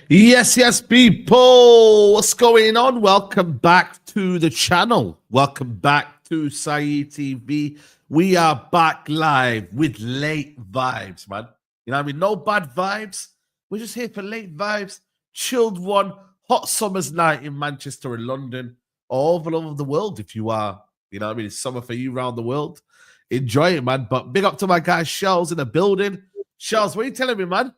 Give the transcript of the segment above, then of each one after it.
Yes, people. What's going on? Welcome back to the channel. Welcome back to Saeed TV. We are back live with late vibes, man. You know what I mean? No bad vibes. We're just here for late vibes. Chilled one. Hot summer's night in Manchester and London. All over the world if you are. You know what I mean? It's summer for you around the world. Enjoy it, man. But big up to my guy Shells in the building. Shells, what are you telling me, man?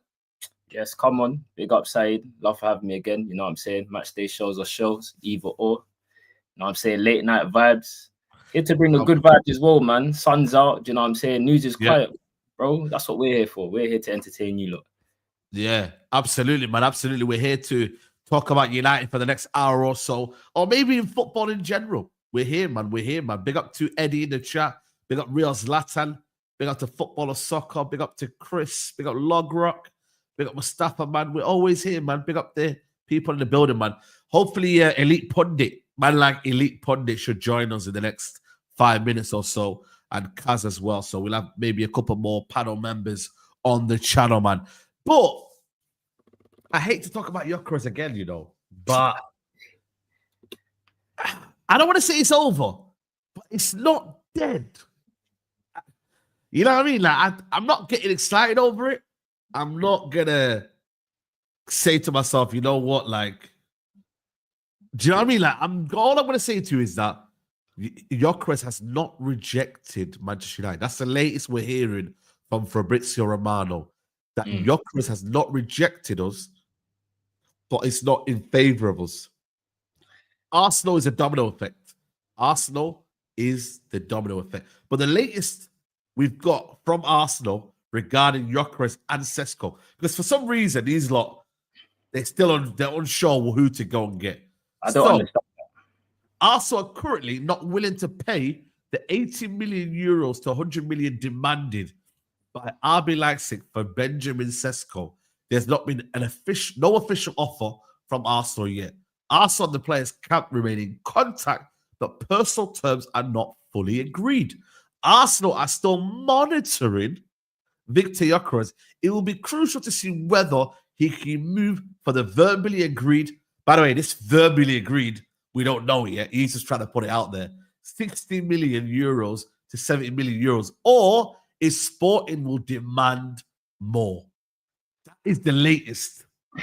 Yes, come on. Big up, Saeed. Love for having me again. You know what I'm saying? Match day shows or shows, either or. You know what I'm saying? Late night vibes. Here to bring the good vibes as well, man. Sun's out. Do you know what I'm saying? News is quiet, bro. That's what we're here for. We're here to entertain you, look. Yeah, absolutely, man. Absolutely. We're here to talk about United for the next hour or so, or maybe in football in general. We're here, man. We're here, man. Big up to Eddie in the chat. Big up Real Zlatan. Big up to Football or Soccer. Big up to Chris. Big up Log Rock. Big up Mustafa, man. We're always here, man. Big up the people in the building, man. Hopefully, Elite Pundit, man like Elite Pundit should join us in the next 5 minutes or so, and Kaz as well. So we'll have maybe a couple more panel members on the channel, man. But I hate to talk about Gyokores again, you know, but I don't want to say it's over, but it's not dead. You know what I mean? Like, I'm not getting excited over it. I'm not gonna say to myself, you know what, like, do you know what I mean? Like, all I'm gonna say to you is that Gyokores has not rejected Manchester United. That's the latest we're hearing from Fabrizio Romano. That Gyokores has not rejected us, but it's not in favour of us. Arsenal is a domino effect. Arsenal is the domino effect. But the latest we've got from Arsenal regarding Gyokores and Sesko, because for some reason these lot, they're unsure who to go and get. I don't understand that. Arsenal are currently not willing to pay the 80 million euros to 100 million demanded by RB Leipzig for Benjamin Sesko. There's not been no official offer from Arsenal yet. Arsenal and the players can't remain in contact, but personal terms are not fully agreed. Arsenal are still monitoring Victor Gyokores. It will be crucial to see whether he can move for the verbally agreed. By the way, this verbally agreed, we don't know it yet. He's just trying to put it out there. 60 million euros to 70 million euros, or is Sporting will demand more. That is the latest. Do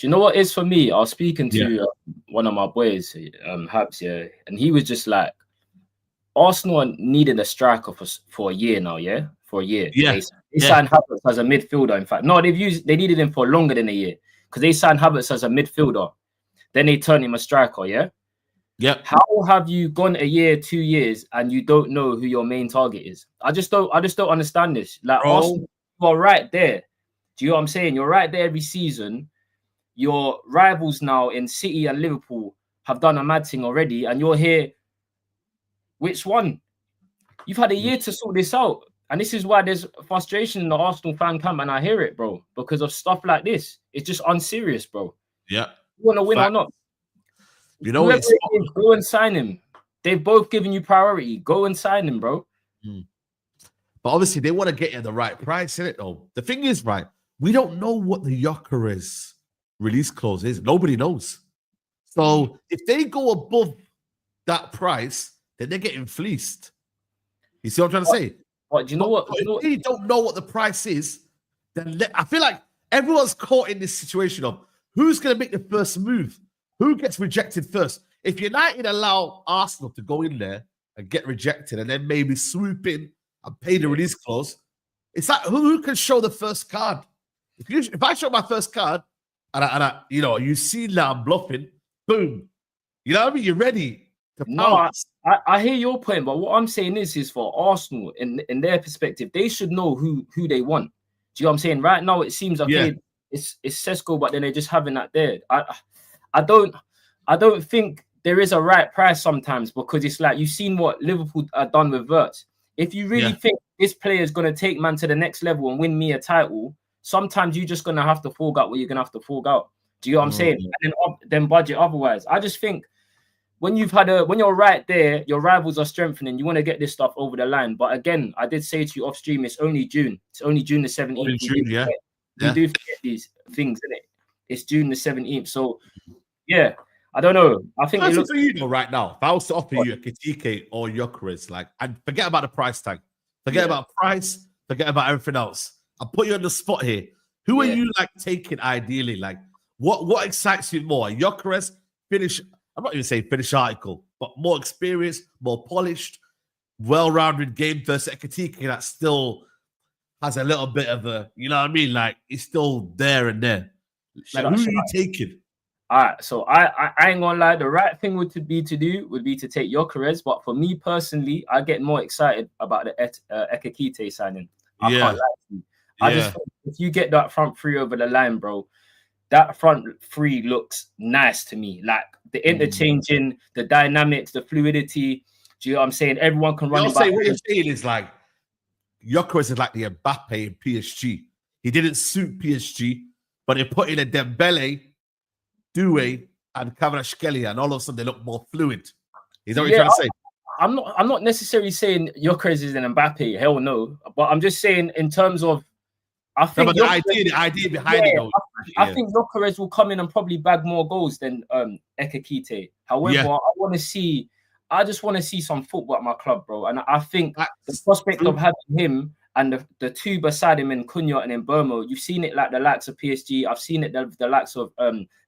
you know what is for me? I was speaking to one of my boys, Habs, and he was just like, Arsenal needed a striker for a year now, for a year. Yeah. They signed Havertz as a midfielder. In fact, no, they needed him for longer than a year because they signed Havertz as a midfielder. Then they turned him a striker, yeah? How have you gone a year, 2 years, and you don't know who your main target is? I just don't understand this. Like, Arsenal, you are right there. Do you know what I'm saying? You're right there every season. Your rivals now in City and Liverpool have done a mad thing already, and you're here. Which one? You've had a year to sort this out. And this is why there's frustration in the Arsenal fan camp, and I hear it, bro, because of stuff like this. It's just unserious, bro. Yeah. You want to win or not? You know, go and sign him. They've both given you priority. Go and sign him, bro. But obviously, they want to get you the right price, innit, though? The thing is, right, we don't know what the Gyokores release clause is. Nobody knows. So if they go above that price, then they're getting fleeced. You see what I'm trying to say? What, do you know what? If they don't know what the price is, then I feel like everyone's caught in this situation of who's going to make the first move? Who gets rejected first? If United allow Arsenal to go in there and get rejected and then maybe swoop in and pay the release clause, it's like who can show the first card? If I show my first card and I you know, you see that I'm bluffing, boom. You know what I mean? You're ready. No, I hear your point, but what I'm saying is for Arsenal, in their perspective, they should know who they want. Do you know what I'm saying? Right now, it seems like it's Sesko, but then they're just having that there. I don't think there is a right price sometimes, because it's like you've seen what Liverpool are done with Wirtz. If you really think this player is going to take man to the next level and win me a title, sometimes you're just going to have to fork out what you're going to have to fork out. Do you know what I'm saying? And then budget otherwise. I just think when you're right there, your rivals are strengthening. You want to get this stuff over the line. But again, I did say to you off stream, it's only June. It's only June the 17th. June, we do forget these things, isn't it? It's June the 17th. So, yeah, I don't know. I think it looks for you though right now. If I was to offer you a Ekitike or Gyokores, like, and forget about the price tag, forget about price, forget about everything else. I'll put you on the spot here. Who are you like taking ideally? Like, what excites you more? Gyokores, finish. I'm not even saying finish article, but more experienced, more polished, well-rounded game versus Ekitike that still has a little bit of a, you know what I mean? Like, it's still there and there. Like, who are you taking? All right, so I ain't gonna lie. The right thing would be to take Gyokores, but for me personally, I get more excited about the Ekitike signing. I can't lie to you. I just think if you get that front three over the line, bro, that front three looks nice to me. Like the interchanging, the dynamics, the fluidity. Do you know what I'm saying? Everyone can run. What you're saying is like Gyokores is like the Mbappe in PSG. He didn't suit PSG, but they put in a Dembele, Doué, and Kvaratskhelia, and all of a sudden they look more fluid. Is that what you're trying to say? I'm not necessarily saying Gyokores is an Mbappe. Hell no. But I'm just saying in terms of, I think the idea behind it though. I think Gyokores will come in and probably bag more goals than Ekitike. However, I just want to see some football at my club, bro. And I think the prospect of having him and the two beside him in Cunha and in Burmo, you've seen it like the likes of PSG. I've seen it the likes of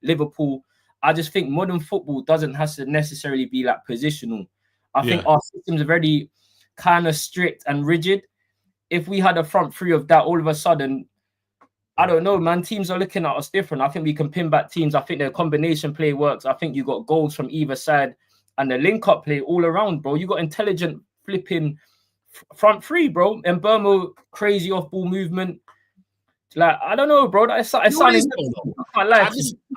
Liverpool. I just think modern football doesn't have to necessarily be like positional. I think our systems are very kind of strict and rigid. If we had a front three of that, all of a sudden, I don't know, man. Teams are looking at us different. I think we can pin back teams. I think their combination play works. I think you got goals from either side and the link-up play all around, bro. You got intelligent flipping front three, bro. And Burmo, crazy off-ball movement. Like, I don't know, bro. I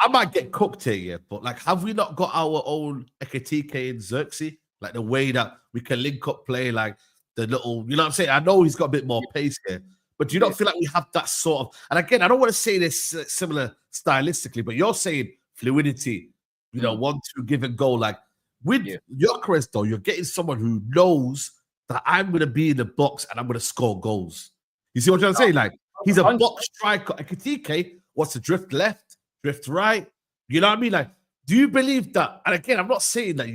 might get cooked here, but like, have we not got our own Ekitike and Xerxes? Like the way that we can link up play, like the little, you know what I'm saying? I know he's got a bit more pace here, but do you not feel like we have that sort of, and again, I don't want to say this similar stylistically, but you're saying fluidity, you know, 1-2 give and go. Like with Gyokores, though, you're getting someone who knows that I'm going to be in the box and I'm going to score goals. You see what I'm trying to say? Like, he's a box striker. Ekitike wants to drift left, drift right. You know what I mean? Like, do you believe that? And again, I'm not saying that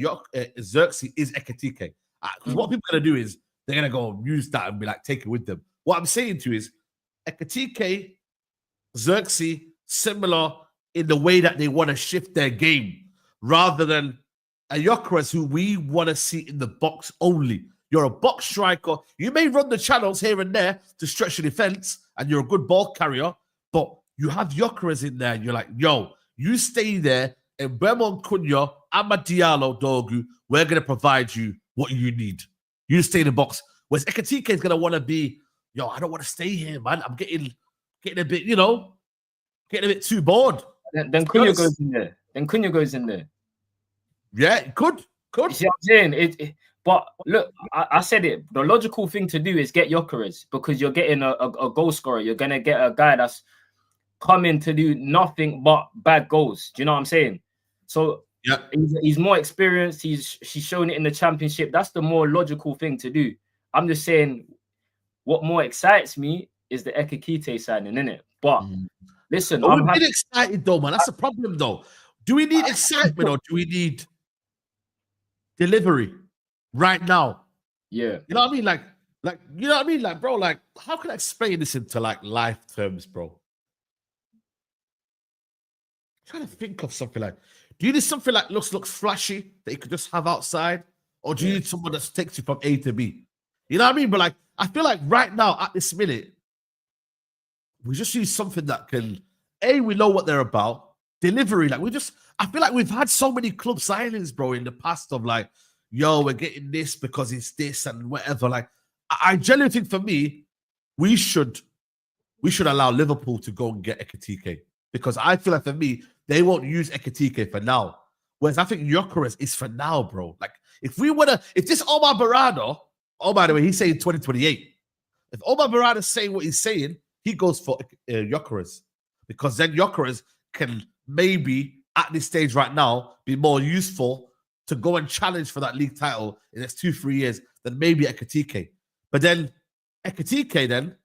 Xerxes is Ekitike. Because what people are going to do is they're going to go use that and be like, take it with them. What I'm saying to you is Ekitike, Xerxes, similar in the way that they want to shift their game rather than a Gyokores who we want to see in the box only. You're a box striker. You may run the channels here and there to stretch the defense, and you're a good ball carrier, but you have Gyokores in there, and you're like, yo, you stay there, and Bermond Cunha, Amad Diallo, Dogu, we're going to provide you what you need. You stay in the box. Whereas Ekitike is going to want to be, yo, I don't want to stay here, man. I'm getting a bit, you know, getting a bit too bored. Then Cunha goes in there. Yeah, it could. You see what I'm saying? But look, I said it. The logical thing to do is get Gyokores because you're getting a goal scorer. You're going to get a guy that's coming to do nothing but bad goals. Do you know what I'm saying? So he's more experienced. She's shown it in the championship. That's the more logical thing to do. I'm just saying what more excites me is the Ekitike signing, innit? But listen, I'm excited though, man. That's the problem though. Do we need excitement or do we need delivery right now? Yeah. You know what I mean? Like, you know what I mean? Like, bro, like, how can I explain this into like life terms, bro? I'm trying to think of something like, do you need something like looks flashy that you could just have outside? Or do you need someone that takes you from A to B? You know what I mean? But like, I feel like right now at this minute, we just need something that can, we know what they're about. Delivery, like I feel like we've had so many club signings, bro, in the past of like, yo, we're getting this because it's this and whatever. Like, I genuinely think for me, we should allow Liverpool to go and get Ekitike because I feel like for me, they won't use Ekitike for now. Whereas I think Gyokores is for now, bro. Like, if this Omar Barada, oh, by the way, he's saying 2028. If Omar Barada's saying what he's saying, he goes for Gyokores because then Gyokores can maybe at this stage right now be more useful to go and challenge for that league title in the next 2-3 years than maybe Ekitike. But then Ekitike then,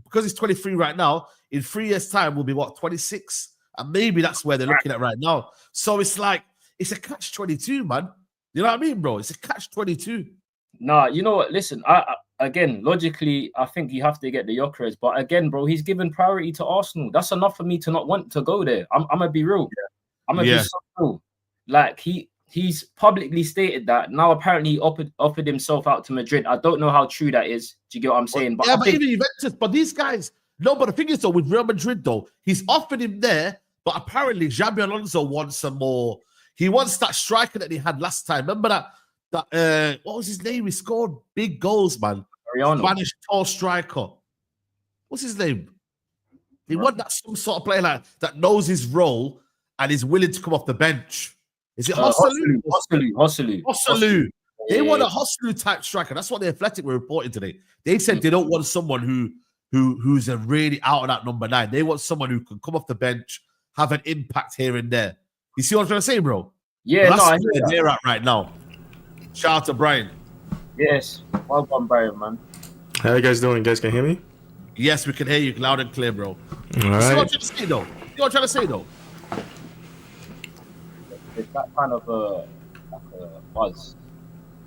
because he's 23 right now, in 3 years' time will be what, 26? And maybe that's where they're looking at right now. So it's like, it's a catch-22, man. You know what I mean, bro? It's a catch-22. Nah, you know what? Listen, I again, logically, I think you have to get the Gyokores. But again, bro, he's given priority to Arsenal. That's enough for me to not want to go there. I'm gonna be real. I'm gonna be so real. Like he's publicly stated that. Now apparently he offered himself out to Madrid. I don't know how true that is. Do you get what I'm saying? But but even Juventus, but these guys, no, but the thing is though, with Real Madrid though, he's offered him there, but apparently Xabi Alonso wants some more. He wants that striker that he had last time. Remember that what was his name? He scored big goals, man. Spanish tall striker. What's his name? He want that some sort of player like that knows his role and is willing to come off the bench. Is it Hojlund? Hojlund. They want a Hojlund type striker. That's what the Athletic were reporting today. They said they don't want someone who's a really out of that number 9. They want someone who can come off the bench, have an impact here and there. You see what I'm trying to say, bro? Yeah, that's where they're at right now. Shout out to Brian. Yes, well done, Brian, man. How you guys doing? You guys can hear me? Yes, we can hear you loud and clear, bro. All you right. See what I'm trying to say, though? You know what I'm trying to say, though? It's that kind of a buzz.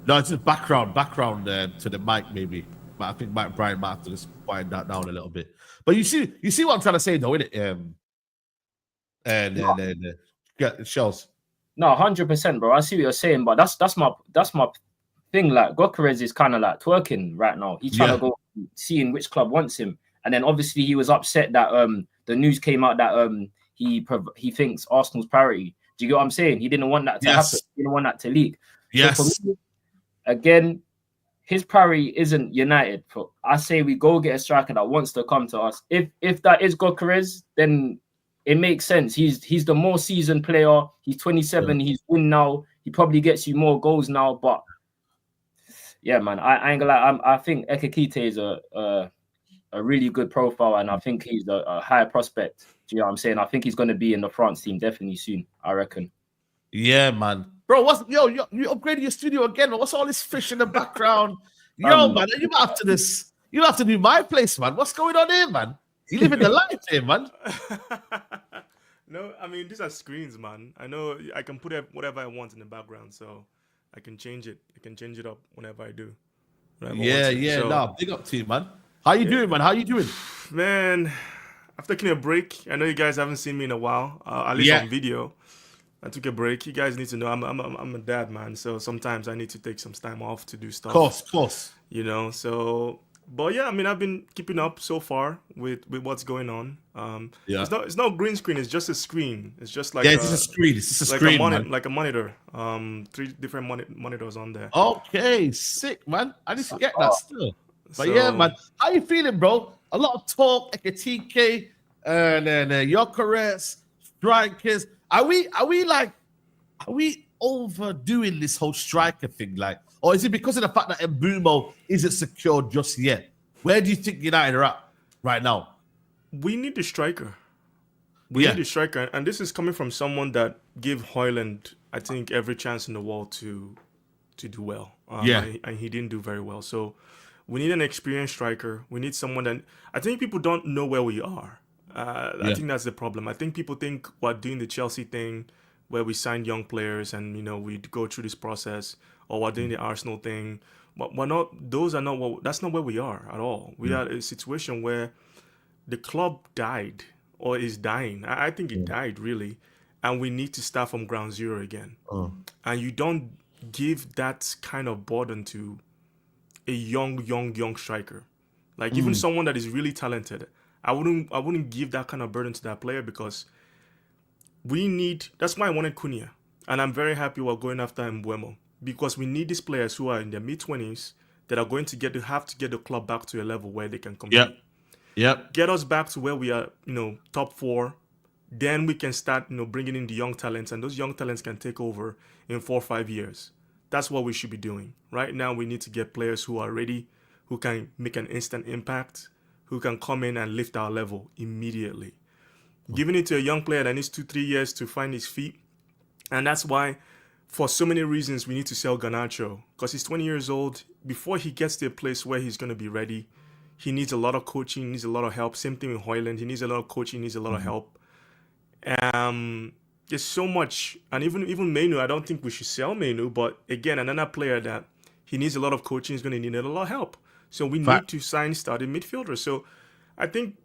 No, it's just background to the mic, maybe. But I think Brian might have to just quiet that down a little bit. But you see what I'm trying to say, though, innit? Shells. No, 100%, bro. I see what you're saying, but that's my thing. Like Gyokores is kind of like twerking right now. He's trying to go seeing which club wants him, and then obviously he was upset that the news came out that he thinks Arsenal's priority. Do you get what I'm saying? He didn't want that to happen. He didn't want that to leak. Yes. So for me, again, his priority isn't United. I say we go get a striker that wants to come to us. If that is Gyokores, then it makes sense. He's the more seasoned player. He's 27. He's win now. He probably gets you more goals now. But yeah, man, I ain't gonna lie. I think Ekitike is a really good profile, and I think he's a high prospect. Do you know what I'm saying? I think he's going to be in the France team definitely soon, I reckon. Yeah, man. Bro, you upgraded your studio again? What's all this fish in the background? Man, you have to do my place, man. What's going on here, man? You living the life here, man. No, I mean, these are screens, man. I know I can put whatever I want in the background, so I can change it. I can change it up whenever I do. No, big up to you, man. How you doing, man? How you doing? Man, I've taken a break. I know you guys haven't seen me in a while, at least on video. I took a break. You guys need to know I'm a dad, man. So sometimes I need to take some time off to do stuff. Of course. You know, so... But yeah, I mean, I've been keeping up so far with what's going on. It's not green screen. It's just a screen. It's just like it's just a screen. It's just a screen, like a monitor. 3 different monitors on there. Okay, sick, man. I need to get that still. But yeah, man, how you feeling, bro? A lot of talk, Ekitike, and then Gyokores, strikers. Are we overdoing this whole striker thing, like? Or is it because of the fact that Mbumo isn't secured just yet? Where do you think United are at right now? We need the striker. We need the striker. And this is coming from someone that gave Hojlund, I think, every chance in the world to do well. And he didn't do very well. So we need an experienced striker. We need someone that... I think people don't know where we are. I think that's the problem. I think people think we're doing the Chelsea thing where we sign young players and, you know, we go through this process, or we're doing the Arsenal thing. But that's not where we are at all. We are in a situation where the club died or is dying. I think it died, really. And we need to start from ground zero again. And you don't give that kind of burden to a young striker. Like even someone that is really talented. I wouldn't give that kind of burden to that player, because that's why I wanted Cunha. And I'm very happy we're going after Mbuemo, because we need these players who are in their mid-20s that are going to have to get the club back to a level where they can compete. Get us back to where we are, top 4. Then we can start, bringing in the young talents, and those young talents can take over in 4 or 5 years. That's what we should be doing. Right now, we need to get players who are ready, who can make an instant impact, who can come in and lift our level immediately. Giving it to a young player that needs 2-3 years to find his feet. And that's why, for so many reasons, we need to sell Garnacho, because he's 20 years old. Before he gets to a place where he's going to be ready, He needs a lot of coaching. He needs a lot of help. Same thing with Hojlund. He needs a lot of coaching. He needs a lot of help. There's so much. And even Menu, I don't think we should sell Menu. But again, another player that he needs a lot of coaching is going to need a lot of help. So we need to sign starting midfielders. So I think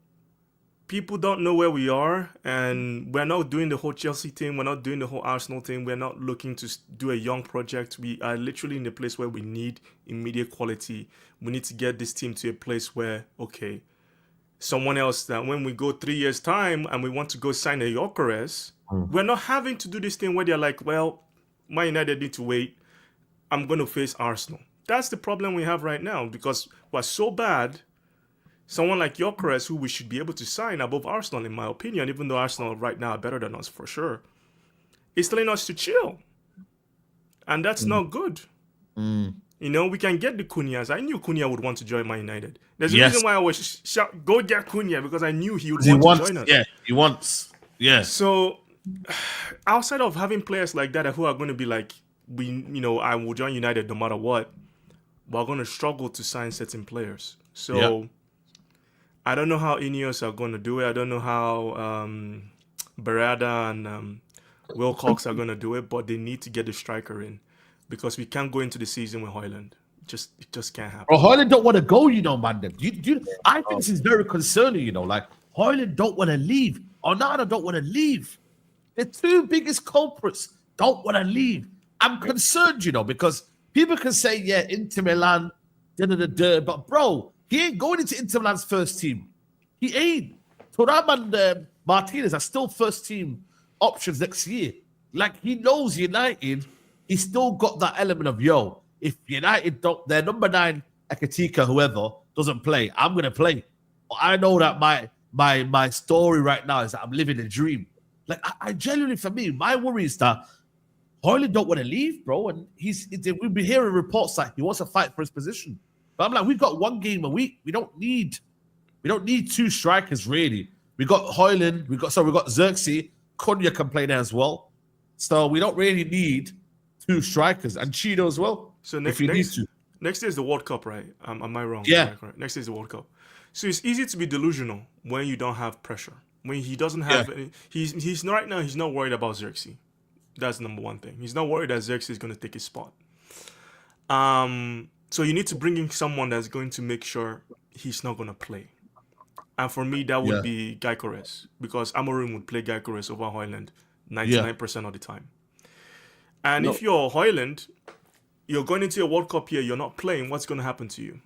people don't know where we are, and we're not doing the whole Chelsea thing. We're not doing the whole Arsenal thing. We're not looking to do a young project. We are literally in a place where we need immediate quality. We need to get this team to a place where, okay, someone else that when we go 3 years' time and we want to go sign a Gyokores, we're not having to do this thing where they're like, well, Man United need to wait. I'm going to face Arsenal. That's the problem we have right now because we're so bad. Someone like Gyokores, who we should be able to sign above Arsenal, in my opinion, even though Arsenal right now are better than us for sure, is telling us to chill. And that's not good. You know, we can get the Cunhas. I knew Cunha would want to join Man United. There's a reason why I was shout, go get Cunha, because I knew he would want to join us. Yeah, he wants. Yeah. So, outside of having players like that who are going to be like, I will join United no matter what, we're going to struggle to sign certain players. So, I don't know how Ineos are going to do it. I don't know how Berada and Wilcox are going to do it, but they need to get the striker in because we can't go into the season with Hojlund. It just can't happen. Bro, Hojlund don't want to go, man. I think this is very concerning, like Hojlund don't want to leave. Onana don't want to leave. The two biggest culprits don't want to leave. I'm concerned, because people can say, yeah, Inter Milan, but bro, he ain't going into Inter Milan's first team. He ain't. Thuram and Martinez are still first team options next year. Like, he knows United, he's still got that element of, if United don't, their number 9, Ekitike, whoever, doesn't play, I'm going to play. But I know that my story right now is that I'm living a dream. Like, I genuinely, for me, my worry is that Hojlund don't want to leave, bro. And we've been hearing reports that he wants to fight for his position. But I'm like, we've got one game a week. We don't need 2 strikers, really. We got Hojlund, we got Xerxes, Cunha can play there as well. So we don't really need 2 strikers. And Cheeto as well. So next year is the World Cup, right? Am I wrong? Yeah. Next year is the World Cup. So it's easy to be delusional when you don't have pressure. When he doesn't have any, he's right now, he's not worried about Xerxes. That's number one thing. He's not worried that Xerxes is going to take his spot. So you need to bring in someone that's going to make sure he's not going to play. And for me, that would be Gyokores, because Amorim would play Gyokores over Hojlund 99% of the time. And if you're Hojlund, you're going into a World Cup year, you're not playing, what's going to happen to you?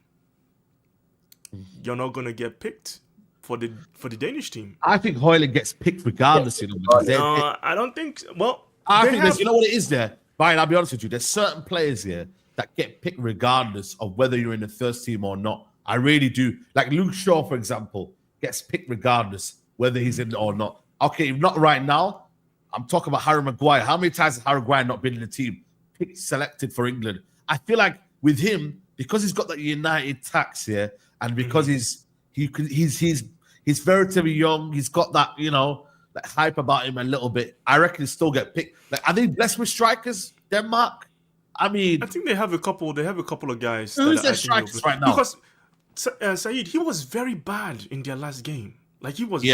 You're not going to get picked for the Danish team. I think Hojlund gets picked regardless. I don't think. Well, I think there's, what it is there. Brian, I'll be honest with you. There's certain players here that get picked regardless of whether you're in the first team or not. I really do. Like Luke Shaw, for example, gets picked regardless whether he's in or not. Okay, not right now. I'm talking about Harry Maguire. How many times has Harry Maguire not been in the team? Picked, selected for England. I feel like with him, because he's got that United tax here, and because he's relatively young, he's got that, like hype about him a little bit. I reckon he'll still get picked. Like, are they blessed with strikers, Denmark? I mean, I think they have a couple. They have a couple of guys. Who's their strikers right now? Because Saeed, he was very bad in their last game. Like, he was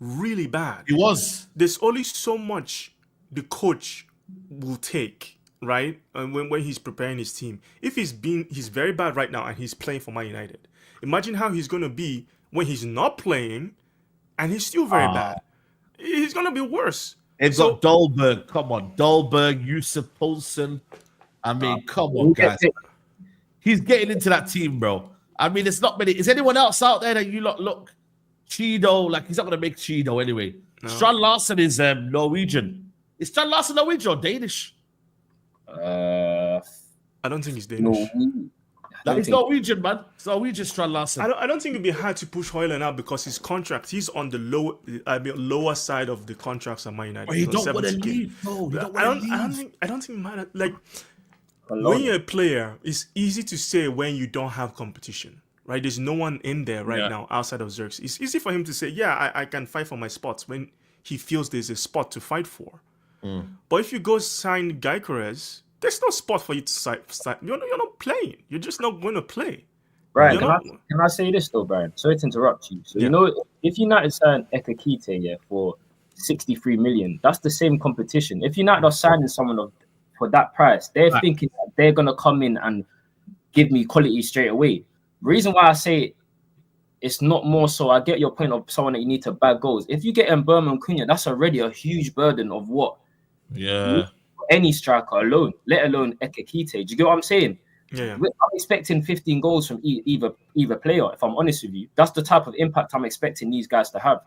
really bad. He was. There's only so much the coach will take, right? And when he's preparing his team. If he's very bad right now and he's playing for Man United. Imagine how he's going to be when he's not playing and he's still very bad. He's going to be worse. It's got Dolberg. Come on. Dolberg, Yusuf Poulsen. I mean, come on, guys. He's getting into that team, bro. I mean, it's not many. Is anyone else out there that you look? Cheeto, like, he's not going to make Cheeto anyway. No. Strand Larsen is Norwegian. Is Strand Larsen Norwegian or Danish? I don't think he's Danish. No, he's Norwegian, man. It's Norwegian, Strand Larsen. I don't think it'd be hard to push Hojlund out because his contract, he's on the lower side of the contracts at Man United. But he don't want to leave, bro. I don't think man, like, when you're a player, it's easy to say when you don't have competition, right? There's no one in there right now outside of Xerxes. It's easy for him to say, I can fight for my spots when he feels there's a spot to fight for. But if you go sign Gyokores, there's no spot for you to start. You're not playing. You're just not going to play. Brian, can I say this though, Brian? Sorry to interrupt you. So you know, if United sign Ekitike for 63 million, that's the same competition. If United are signing someone for that price, they're thinking that they're gonna come in and give me quality straight away. Reason why I say it's not more so, I get your point of someone that you need to bag goals. If you get Mbeumo and Cunha, that's already a huge burden of what? Yeah. Any striker alone, let alone Ekitike. Do you get what I'm saying? Yeah. I'm expecting 15 goals from either player. If I'm honest with you, that's the type of impact I'm expecting these guys to have.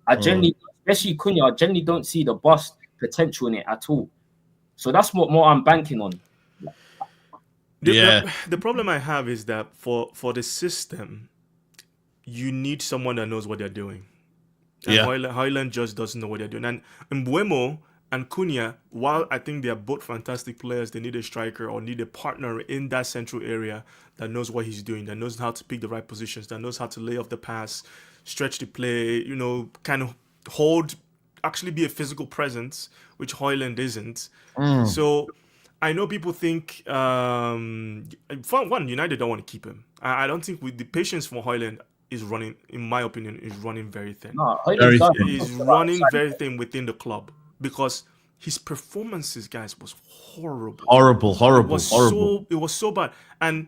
I generally, especially Cunha, I generally don't see the bust potential in it at all. So that's what more I'm banking on. The problem I have is that for the system, you need someone that knows what they're doing. And Hojlund just doesn't know what they're doing. And Mbeumo and Cunha, while I think they are both fantastic players, they need a striker or need a partner in that central area that knows what he's doing, that knows how to pick the right positions, that knows how to lay off the pass, stretch the play, kind of actually be a physical presence, which Hojlund isn't. So I know people think, for one, United don't want to keep him. I don't think with the patience for Hojlund is running, in my opinion, is running very thin. No, he's running very thin within the club because his performances, guys, was horrible. It was so bad. And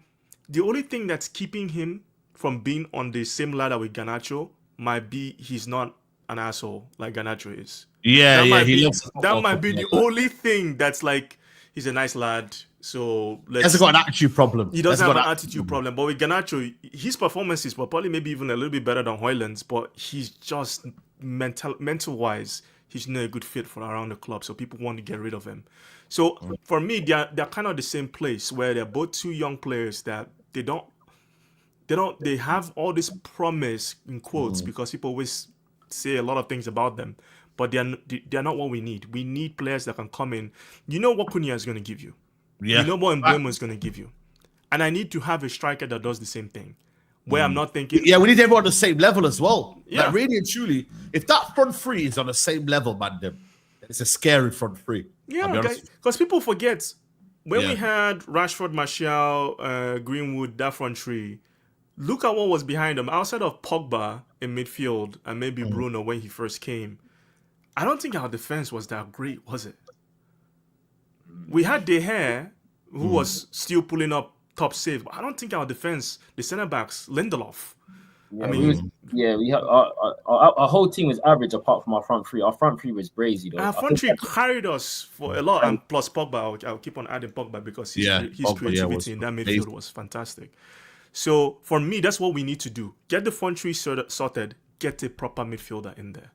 the only thing that's keeping him from being on the same ladder with Garnacho might be he's not an asshole like Garnacho is. That might be the only thing that's like, he's a nice lad, so he hasn't got an attitude problem. He doesn't have an attitude problem. But with Garnacho, his performances were probably maybe even a little bit better than Hojlund's, but he's just mental-wise, he's not a good fit for around the club, so people want to get rid of him. So for me, they're kind of the same place where they're both two young players that they have all this promise in quotes because people always say a lot of things about them, but they're not what we need. We need players that can come in. You know what Cunha is going to give you. You know what Mbeumo is going to give you. And I need to have a striker that does the same thing. Where I'm not thinking... Yeah, we need everyone on the same level as well. Yeah. Like, really and truly, if that front three is on the same level, man, it's a scary front three. Yeah, because people forget, when we had Rashford, Martial, Greenwood, that front three, look at what was behind them. Outside of Pogba in midfield and maybe Bruno when he first came, I don't think our defense was that great, was it? We had De Gea, who was still pulling up top save, but I don't think our defense, the centre backs, Lindelof. Yeah, we have our whole team was average apart from our front three. Our front three was brazy though. Our front three carried us for a lot, and plus Pogba. I'll keep on adding Pogba because his creativity in that midfield was fantastic. So for me, that's what we need to do: get the front three sorted, get a proper midfielder in there.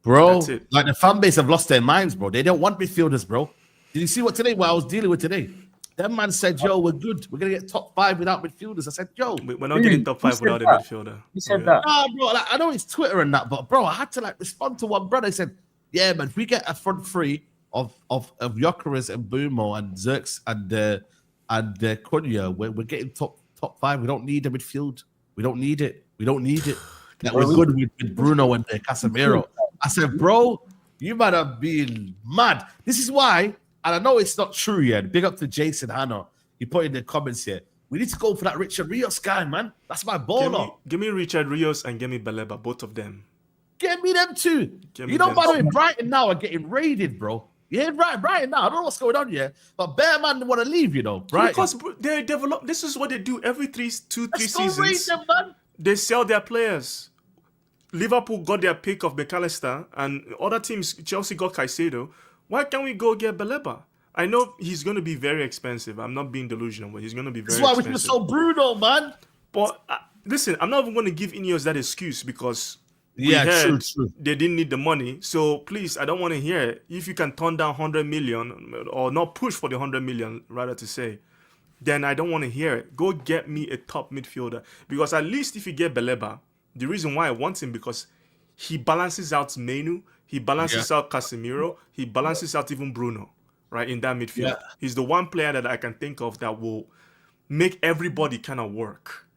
Bro, like the fan base have lost their minds, bro. They don't want midfielders, bro. Did you see what I was dealing with today? That man said, yo, we're good. We're going to get top 5 without midfielders. I said, yo. We're not getting top 5 without a midfielder. You said that. Nah, bro, like, I know it's Twitter and that, but, bro, I had to, respond to one brother. I said, yeah, man, if we get a front three of Gyokores and Mbeumo and Zirks and Cunha, we're getting top 5. We don't need a midfield. We don't need it. Like, we're good with Bruno and Casemiro. I said, bro, you might have been mad. This is why... And I know it's not true yet. Big up to Jason Hanna. He put in the comments here. We need to go for that Richard Rios guy, man. That's my baller. Give me Richard Rios and give me Baleba, both of them. Get me them too. By the way, Brighton now are getting raided, bro. Yeah, Brighton now. I don't know what's going on here. But Bear Man want to leave, Brighton. Because they develop. This is what they do every 3 seasons. Raid them, man. They sell their players. Liverpool got their pick of McAllister, and other teams, Chelsea got Caicedo. Why can't we go get Baleba? I know he's going to be very expensive. I'm not being delusional, but he's going to be very expensive. That's why we should sell Bruno, man. But listen, I'm not even going to give Ineos that excuse because true. They didn't need the money. So please, I don't want to hear it. If you can turn down 100 million or not push for the 100 million, rather to say, then I don't want to hear it. Go get me a top midfielder. Because at least if you get Baleba, the reason why I want him because he balances out Menu. He balances out Casemiro. He balances out even Bruno, right, in that midfield. Yeah. He's the one player that I can think of that will make everybody kind of work.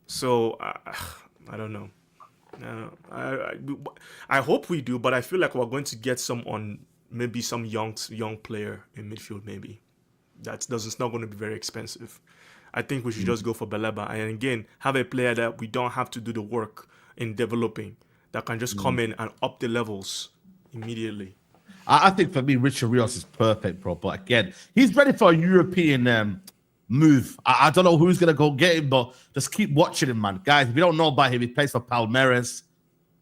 So, I don't know. I hope we do, but I feel like we're going to get maybe some young player in midfield, maybe. It's not going to be very expensive. I think we should just go for Baleba. And again, have a player that we don't have to do the work in developing, that can just come in and up the levels immediately. I think for me, Richard Rios is perfect, bro. But again, he's ready for a European move. I don't know who's going to go get him, but just keep watching him, man. Guys, if you don't know about him, he plays for Palmeiras.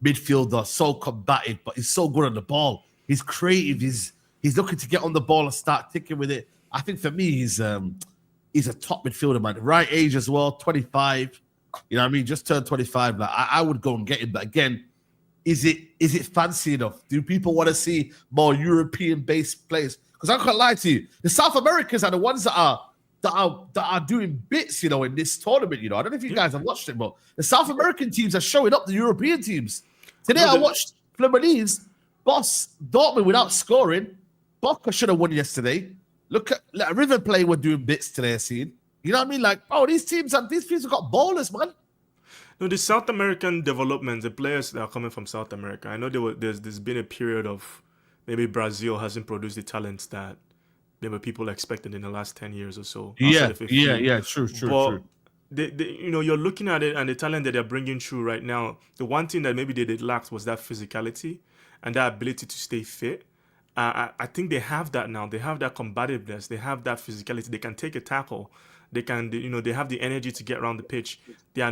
Midfielder, so combative, but he's so good on the ball. He's creative. He's looking to get on the ball and start ticking with it. I think for me, he's a top midfielder, man. Right age as well, 25. You know what I mean? Just turned 25. Like, I would go and get him. But again, is it fancy enough? Do people want to see more European-based players? Because I can't lie to you, the South Americans are the ones that are doing bits, you know, in this tournament. You know, I don't know if you guys have watched it, but the South American teams are showing up the European teams. Today I watched Fluminense boss Dortmund without scoring. Boca should have won yesterday. Look at River Plate were doing bits today. I seen. You know what I mean? Like, oh, these teams have got ballers, man. No, the South American development, the players that are coming from South America. I know there's been a period of maybe Brazil hasn't produced the talents that there were people expected in the last 10 years or so. Yeah, true. They, you know, you're looking at it and the talent that they're bringing through right now. The one thing that maybe they did lack was that physicality and that ability to stay fit. I think they have that now. They have that combativeness. They have that physicality. They can take a tackle. They can, you know, they have the energy to get around the pitch. They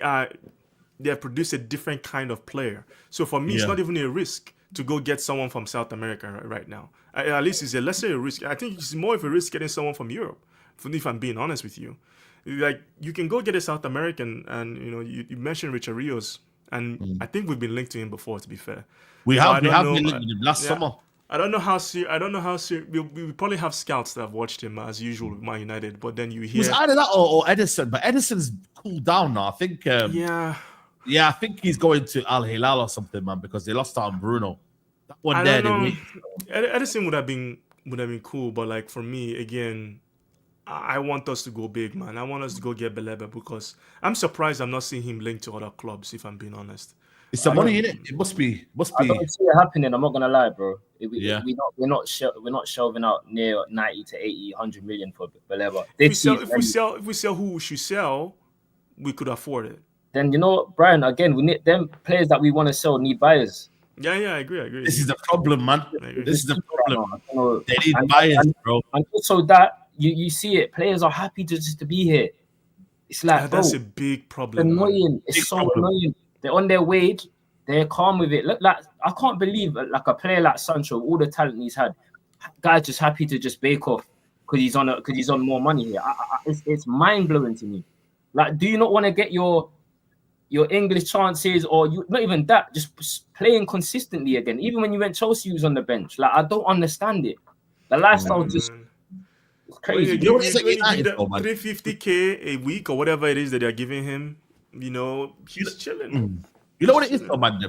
have produced a different kind of player. So for me, it's not even a risk to go get someone from South America right now. At least it's a lesser risk. I think it's more of a risk getting someone from Europe, if I'm being honest with you. Like, you can go get a South American, and you know, you mentioned Richard Rios, and I think we've been linked to him before. To be fair, we have been linked to him last summer. I don't know how serious. We probably have scouts that have watched him as usual with Man United, but then you hear it was either that or Edison, but Edison's cooled down now. I think. I think he's going to Al Hilal or something, man, because they lost out on Bruno. That one there, Edison would have been cool, but like for me, again, I want us to go big, man. I want us to go get Baleba, because I'm surprised I'm not seeing him linked to other clubs, if I'm being honest. It's the money in it. It must be. I don't see it happening. I'm not gonna lie, bro. We're not shelving out near 90 to 80, 100 million for Baleba. If we sell who we should sell, we could afford it. Then you know what, Brian? Again, we need them players that we want to sell need buyers. Yeah, I agree. This is the problem, man. This is the problem. They need buyers, bro. And also that you see it. Players are happy just to be here. It's like, that's a big problem. Annoying. Man. It's so annoying. They're on their wage. They're calm with it. Look, like, I can't believe like a player like Sancho, all the talent he's had, guys just happy to just bake off because he's on more money here. It's mind blowing to me. Like, do you not want to get your English chances, or you not even that, just playing consistently again? Even when you went Chelsea, you was on the bench. Like, I don't understand it. The lifestyle just it's crazy. When you give that 350K a week or whatever it is that they're giving him, you know, he's chilling. You know what it is, though, man?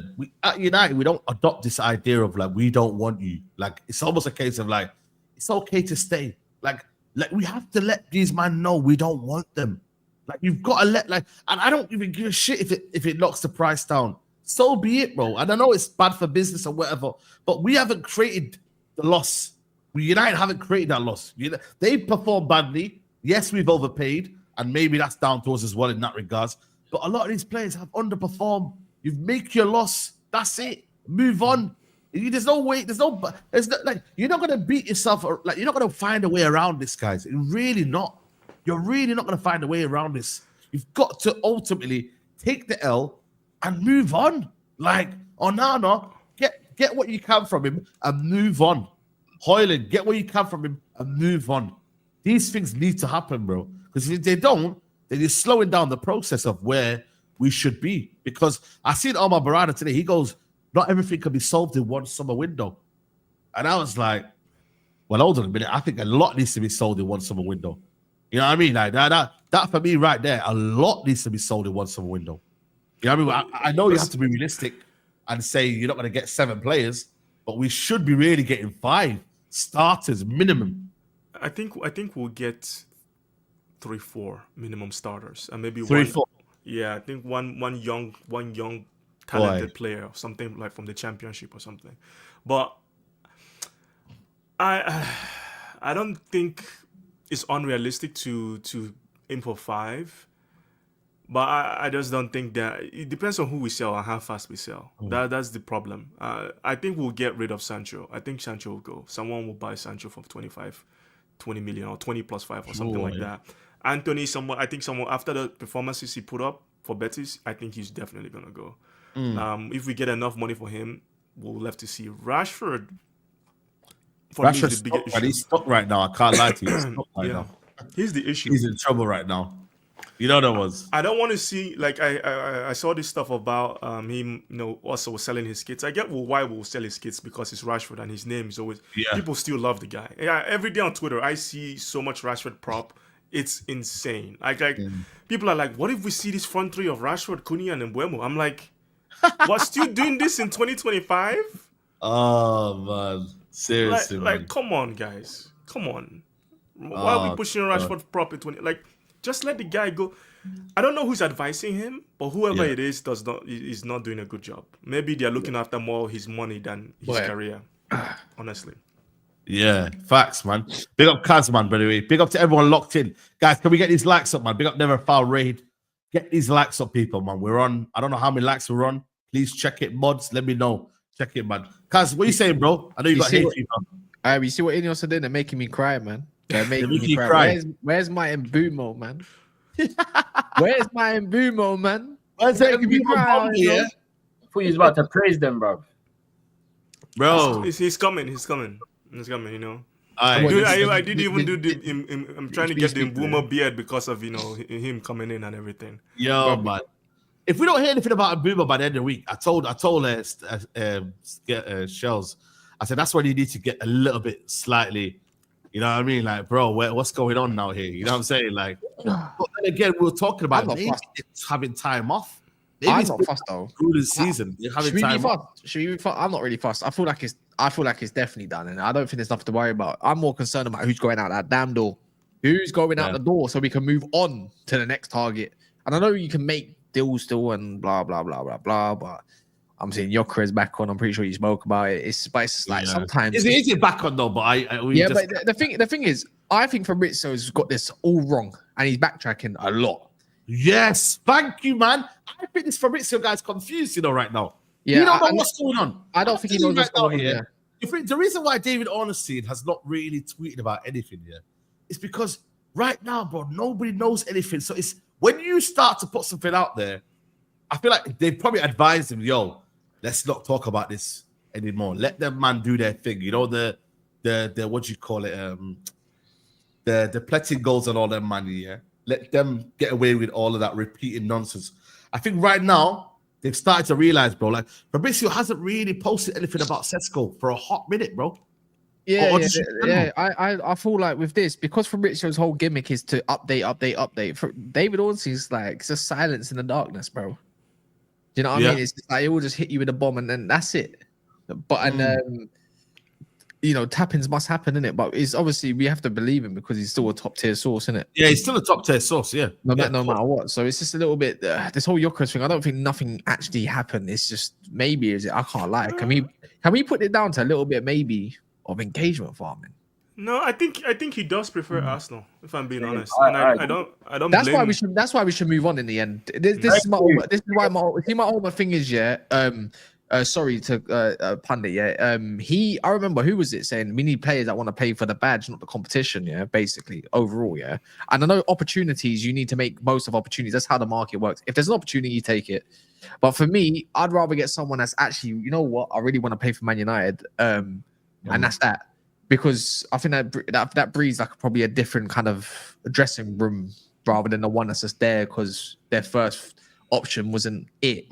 At United, we don't adopt this idea of like, we don't want you. Like, it's almost a case of like, it's okay to stay. Like we have to let these men know we don't want them. Like, you've got to let, like, and I don't even give a shit if it knocks the price down. So be it, bro. And I know it's bad for business or whatever, but we haven't created the loss. United haven't created that loss. They performed badly. Yes, we've overpaid, and maybe that's down to us as well in that regards. But a lot of these players have underperformed. You make your loss. That's it. Move on. There's no way. Like, you're not gonna beat yourself. Like, you're not gonna find a way around this, guys. You're really not. You're really not gonna find a way around this. You've got to ultimately take the L and move on. Like, Onana, get what you can from him and move on. Hojlund, get what you can from him and move on. These things need to happen, bro. Because if they don't, then you're slowing down the process of where we should be. Because I seen Omar Barada today. He goes, not everything can be solved in one summer window. And I was like, well, hold on a minute. I think a lot needs to be sold in one summer window. You know what I mean? Like that for me right there, a lot needs to be sold in one summer window. You know what I mean? I know you have to be realistic and say you're not going to get 7 players, but we should be really getting 5 starters minimum. I think we'll get 3-4 minimum starters, and maybe 3-4. Yeah, I think one young talented player or something like from the championship or something. But I don't think it's unrealistic to aim for 5. But I just don't think that it depends on who we sell and how fast we sell. That's the problem. I think we'll get rid of Sancho. I think Sancho will go. Someone will buy Sancho for 20 million or 20 plus 5 or something like that. Anthony, I think someone after the performances he put up for Betis, I think he's definitely gonna go. If we get enough money for him, we'll have to see. Rashford. Rashford's stuck, and he's stuck right now. I can't lie to you. He's stuck right now. Here's the issue. He's in trouble right now. You know that was. I don't want to see like I saw this stuff about him, also selling his kits. I get why we'll sell his kits because it's Rashford and his name is always. People still love the guy. Yeah, every day on Twitter I see so much Rashford prop. It's insane. Like people are like, what if we see this front three of Rashford, Cunha, and Mbeumo? I'm like, what? Still doing this in 2025? Oh man, seriously, like come on, guys, come on. Why are we pushing Rashford prop in 20? Like. Just let the guy go. I don't know who's advising him, but whoever it is is not doing a good job. Maybe they're looking after more his money than his career. Honestly. Yeah, facts, man. Big up Kaz, man, by the way. Big up to everyone locked in. Guys, can we get these likes up, man? Big up Never Foul Raid. Get these likes up, people, man. We're on. I don't know how many likes we're on. Please check it, mods. Let me know. Check it, man. Kaz, what are you saying, bro? I know you got hate fever. You see what Ineos are doing? They're making me cry, man. They're making me cry. Where's my Mbeumo, man? Where's my Mbeumo, man? Where's that Mbeumo? Yeah. I thought you was about to praise them, bro. He's coming. He's coming. I didn't even do I'm trying to get the Mbeumo beard because of him coming in and everything. Yo, man. If we don't hear anything about Mbeumo by the end of the week, I told Shells, I said that's why you need to get a little bit slightly. You know what I mean? Like, bro, what's going on now here? You know what I'm saying? Like, but then again, we were talking about maybe it's having time off. Maybe I'm not fussed though. Through the season, should we be fussed? I'm not really fussed. I feel like it's definitely done, and I don't think there's nothing to worry about. I'm more concerned about who's going out that damn door. Who's going out the door so we can move on to the next target. And I know you can make deals still and blah blah blah blah blah, but I'm seeing Gyokores back on. I'm pretty sure you spoke about it. It's like sometimes is it back on though? But but the thing is, I think Fabrizio's got this all wrong, and he's backtracking a lot. Yes, thank you, man. I think this Fabrizio guy's confused, right now. Yeah, you don't know what's going on. I don't think he knows what's going on here. The reason why David Ornstein has not really tweeted about anything here is because right now, bro, nobody knows anything. So it's when you start to put something out there, I feel like they probably advised him, yo, let's not talk about this anymore. Let them man do their thing. The what do you call it? The pletting goals and all that money, yeah. Let them get away with all of that repeating nonsense. I think right now they've started to realize, bro, like Fabrizio hasn't really posted anything about Sesko for a hot minute, bro. Yeah. I feel like with this, because Fabrizio's whole gimmick is to update. For David Ornstein's like it's just silence in the darkness, bro. Do you know what I mean? It's just like it will just hit you with a bomb and then that's it. But tappings must happen, innit? But it's obviously we have to believe him because he's still a top tier source, innit? Yeah, he's still a top tier source, yeah. No matter what. So it's just a little bit this whole Gyokores thing. I don't think nothing actually happened. It's just maybe I can't lie. Can we put it down to a little bit maybe of engagement farming? No, I think he does prefer Arsenal, if I'm being honest. And I don't. That's why we should move on in the end. This is why my ultimate thing is sorry to pundit. I remember who was it saying we need players that want to play for the badge, not the competition. Yeah, basically overall. Yeah, and I know opportunities. You need to make most of opportunities. That's how the market works. If there's an opportunity, you take it. But for me, I'd rather get someone that's actually, you know what, I really want to play for Man United. And that's that. Because I think that breeds like probably a different kind of dressing room rather than the one that's just there because their first option wasn't it.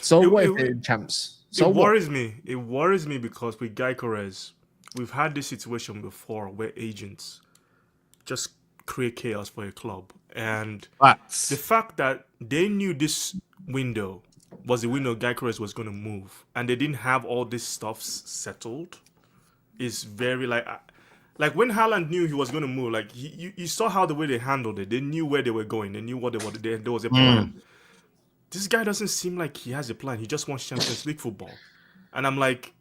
So what if they're champs? So it worries me. It worries me because with Gyokores, we've had this situation before where agents just create chaos for a club. And the fact that they knew this window was the window Gyokores was going to move and they didn't have all this stuff settled is very like when Haaland knew he was going to move, like you saw how the way they handled it. They knew where they were going. They knew what they were. There was a plan. This guy doesn't seem like he has a plan. He just wants Champions League football. And I'm like,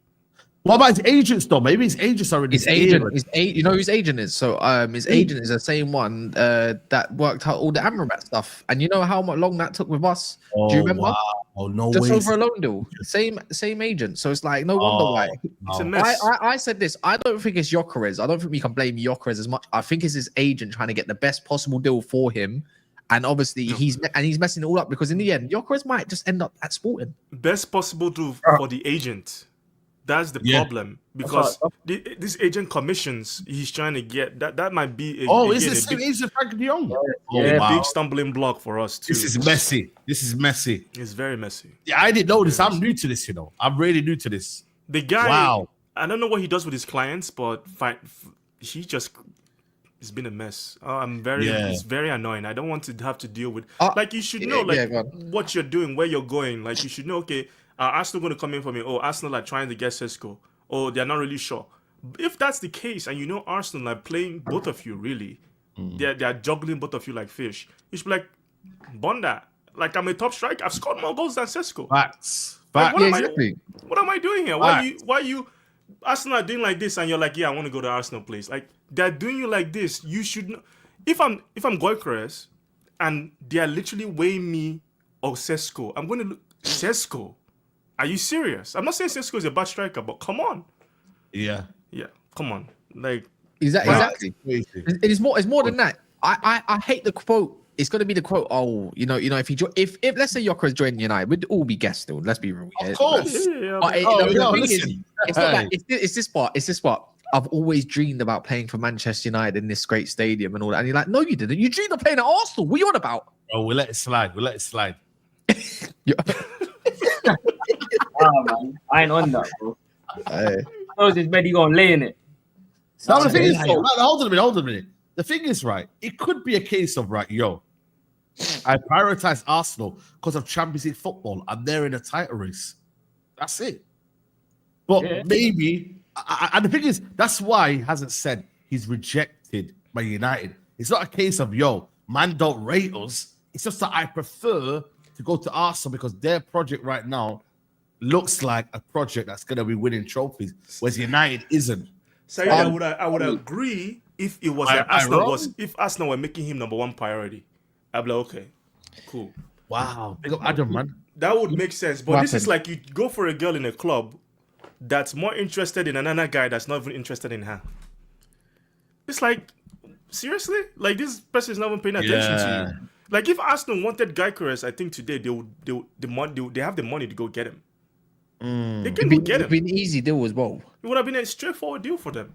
What about his agents though? Maybe his agents are in his agent. You know who his agent is? So his agent is the same one that worked out all the Amrabat stuff. And you know how long that took with us? Do you remember? Wow. Oh no Just way. over a loan deal. Same agent. So it's like no wonder why. It's a mess. I said this. I don't think it's Gyokores. I don't think we can blame Gyokores as much. I think it's his agent trying to get the best possible deal for him. And obviously he's messing it all up because in the end, Gyokores might just end up at Sporting. Best possible deal for the agent. That's the problem because this agent commissions he's trying to get that might be is the same agent Frank de Jong? Big stumbling block for us too. This is messy. It's very messy. Yeah, I didn't know this. I'm new to this, I'm really new to this. The guy, I don't know what he does with his clients, but it's been a mess. It's very annoying. I don't want to have to deal with you should know what you're doing, where you're going. Like you should know, okay, Arsenal going to come in for me. Oh, Arsenal are trying to get Sesko. Oh, they're not really sure. If that's the case, and you know Arsenal are playing both of you, really, they're juggling both of you like fish. You should be like, Bonda, like I'm a top striker. I've scored more goals than Sesko. Facts. Like, what am I doing here? Why you Arsenal are doing like this, and you're like, yeah, I want to go to Arsenal place. Like they're doing you like this. You should know. If I'm Gyokores, and they are literally weighing me or Sesko, I'm going to look Sesko. Are you serious? I'm not saying Sesko is a bad striker, but come on. Yeah, come on. Like exactly. It's more than that. I hate the quote. It's gonna be the quote. Oh, if let's say Gyokores joined United, we'd all be guests still. Let's be real. Of course. It's this part. I've always dreamed about playing for Manchester United in this great stadium and all that. And you're like, no, you didn't. You dreamed of playing at Arsenal. What are you on about? Oh, we'll let it slide. Oh, man. I ain't on that, bro. I was just ready gonna lay in it. Now the thing is, hold on a minute. The thing is, right, it could be a case of, right, I prioritize Arsenal because of Champions League football and they're in a title race. That's it. But maybe, and the thing is, that's why he hasn't said he's rejected by United. It's not a case of, man don't rate us. It's just that I prefer to go to Arsenal because their project right now looks like a project that's going to be winning trophies, whereas United isn't. So I would agree if it was if Arsenal were making him number one priority. I'd be like, okay, cool. Wow, big up Adam, man. That would make sense. But this is like you go for a girl in a club that's more interested in another guy that's not even interested in her. It's like, seriously? Like this person is not even paying attention to you. Like if Arsenal wanted Gyokores, I think today they have the money to go get him. They can go get him. It'd be an easy deal as well. It would have been a straightforward deal for them.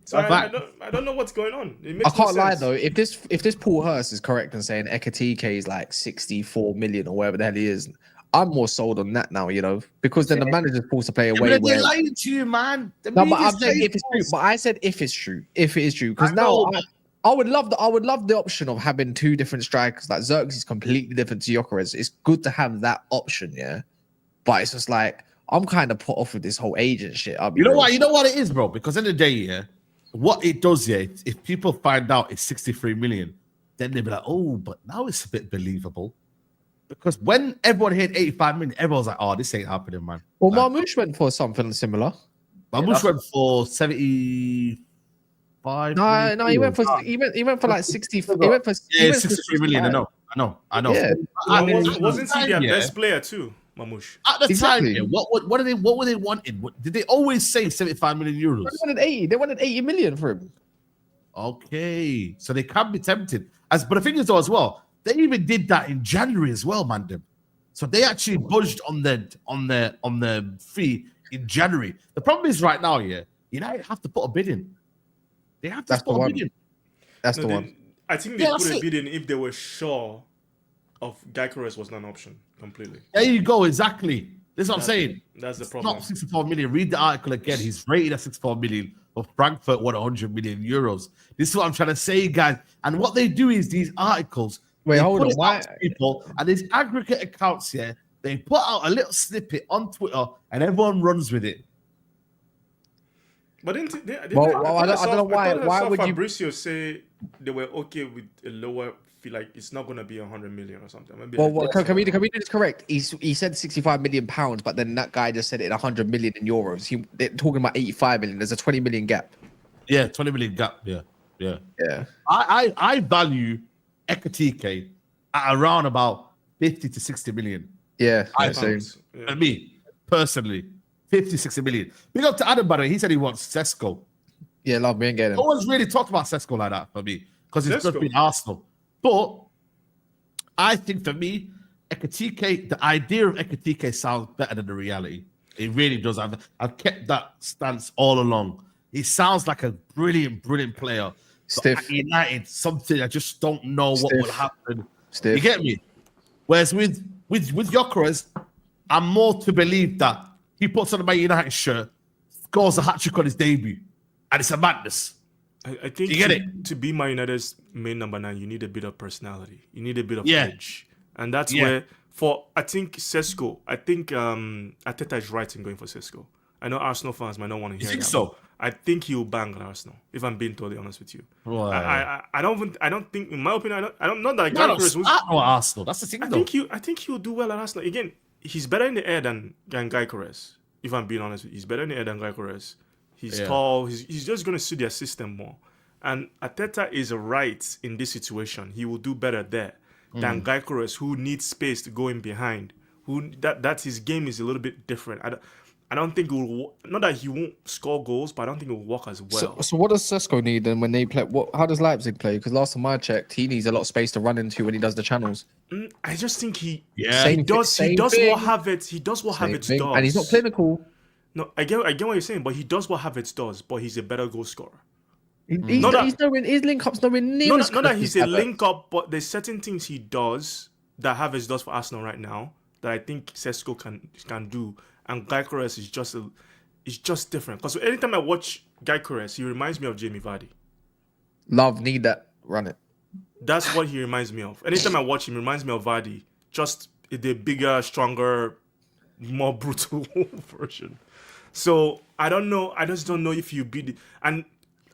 So I don't know what's going on. I can't lie though. If this Paul Hurst is correct in saying Ekitike is like 64 million or whatever the hell he is, I'm more sold on that now. Because then the manager's forced to play away. They're lying to you, man. No, but I'm saying if it's true. But I said if it's true. Because now I would love the option of having two different strikers. Like Xerxes is completely different to Gyokores. It's good to have that option, But it's just like I'm kind of put off with this whole agent shit. You know what it is, bro? Because in the day, what it does, if people find out it's 63 million, then they'll be like, oh, but now it's a bit believable. Because when everyone hit 85 million, everyone's like, oh, this ain't happening, man. Well, Marmoush went for something similar. Marmoush went for 75. No, he went for like 60. He went for 63 million. I know. Yeah. Wasn't he their best player too? Marmoush. At the time, what were they wanting? Did they always say 75 million euros? They wanted 80 million for him. Okay, so they can be tempted. But the thing is, though, as well, they even did that in January as well, man. So they actually budged on the fee in January. The problem is right now, United have to put a bid in. They have to put a bid in. That's the one. I think they put a bid in if they were sure of Gyokores was not an option completely. There you go, exactly. This is what I'm saying. That's the problem. Not 64 million. Read the article again. He's rated at 64 million, but Frankfurt won 100 million euros. This is what I'm trying to say, guys. And what they do is these articles. Wait, hold on. Why? People and these aggregate accounts here, they put out a little snippet on Twitter and everyone runs with it. But I don't know why. Why would you? Fabrizio say they were okay with a lower fee? Like it's not going to be 100 million or something. Maybe Can we do this correct? He said 65 million pounds, but then that guy just said it 100 million in euros. They're talking about 85 million. There's a 20 million gap. Yeah, 20 million gap. Yeah. I value Ekitike at around about 50 to 60 million. Yeah, And me personally, 50, 60 million. Big up to Adam, by the way. He said he wants Sesko. Yeah, love me and get him. No one's really talked about Sesko like that for me because it's just been Arsenal. But I think for me, Ekitike, the idea of Ekitike sounds better than the reality. It really does. I've kept that stance all along. He sounds like a brilliant player. Stiff. At United, something I just don't know what will happen. Stiff. You get me? Whereas with Gyokores, I'm more to believe that he puts on a Man United shirt, scores a hat-trick on his debut, and it's a madness. I think you get it? To be Man United's main number 9, you need a bit of personality. You need a bit of edge. And that's where, I think Sesko, I think Arteta is right in going for Sesko. I know Arsenal fans might not want to hear that. You think so? I think he'll bang on Arsenal, if I'm being totally honest with you. Wow. I don't think, in my opinion, I don't know that Arsenal. That's the thing, though. I think he'll do well at Arsenal. Again, he's better in the air than Gyokores, if I'm being honest with you. He's better in the air than Gyokores. He's tall. He's just going to suit their system more. And Arteta is right in this situation. He will do better there than Gyokores, who needs space to go in behind. That his game is a little bit different. I don't think it will. Not that he won't score goals, but I don't think it will work as well. So what does Sesko need then when they play? How does Leipzig play? Because last time I checked, he needs a lot of space to run into when he does the channels. I just think he does what Havertz. He does what Havertz does, and he's not clinical. No, I get what you're saying, but he does what Havertz does, but he's a better goal scorer. His link up's nowhere near. Not that he's a link up, but there's certain things he does that Havertz does for Arsenal right now that I think Sesko can do. And Gyokores is just different. Because anytime I watch Gyokores, he reminds me of Jamie Vardy. Need that. Run it. That's what he reminds me of. Anytime I watch him, he reminds me of Vardy. Just the bigger, stronger, more brutal version. So I don't know. I just don't know if you beat it. And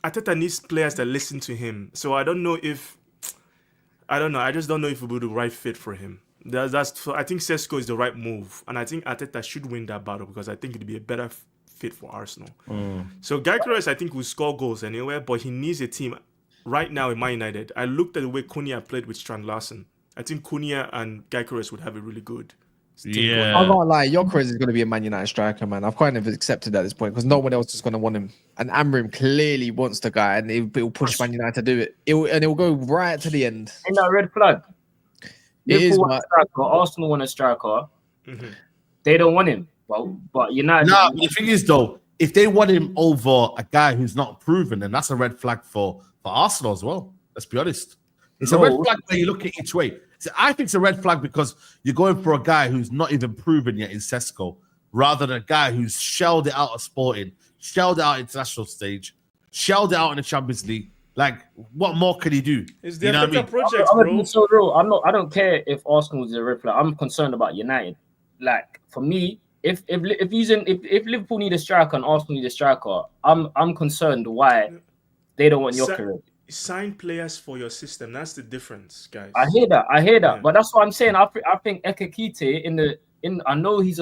Arteta needs players that listen to him. So I don't know if... I just don't know if it will be the right fit for him. I think Sesko is the right move, and I think Arteta should win that battle because I think it'd be a better fit for Arsenal. So Gyokores, I think, will score goals anywhere, but he needs a team right now in Man United. I looked at the way Cunha played with Strand Larsen. I think Cunha and Gyokores would have a really good team. I'm not lie, Gyokores is going to be a Man United striker, man. I've kind of accepted at this point because no one else is going to want him. And Amrim clearly wants the guy, and he'll push Man United to do it. It'll go right to the end. Ain't that a red flag? Arsenal want a striker. They don't want him. Well, but United. No, the thing is though, if they want him over a guy who's not proven, then that's a red flag for Arsenal as well. Let's be honest. It's a red flag when you look at each way. So I think it's a red flag because you're going for a guy who's not even proven yet in Sesko, rather than a guy who's shelled it out of Sporting, shelled it out international stage, shelled it out in the Champions League. Like, what more can he do? It's the project, bro. So real. I don't care if Arsenal is a red flag. I'm concerned about United. Like, for me, if Liverpool need a striker and Arsenal need a striker, I'm concerned why they don't want Gyokores. Sign players for your system. That's the difference, guys. I hear that. Yeah. But that's what I'm saying. I think Ekitike I know he's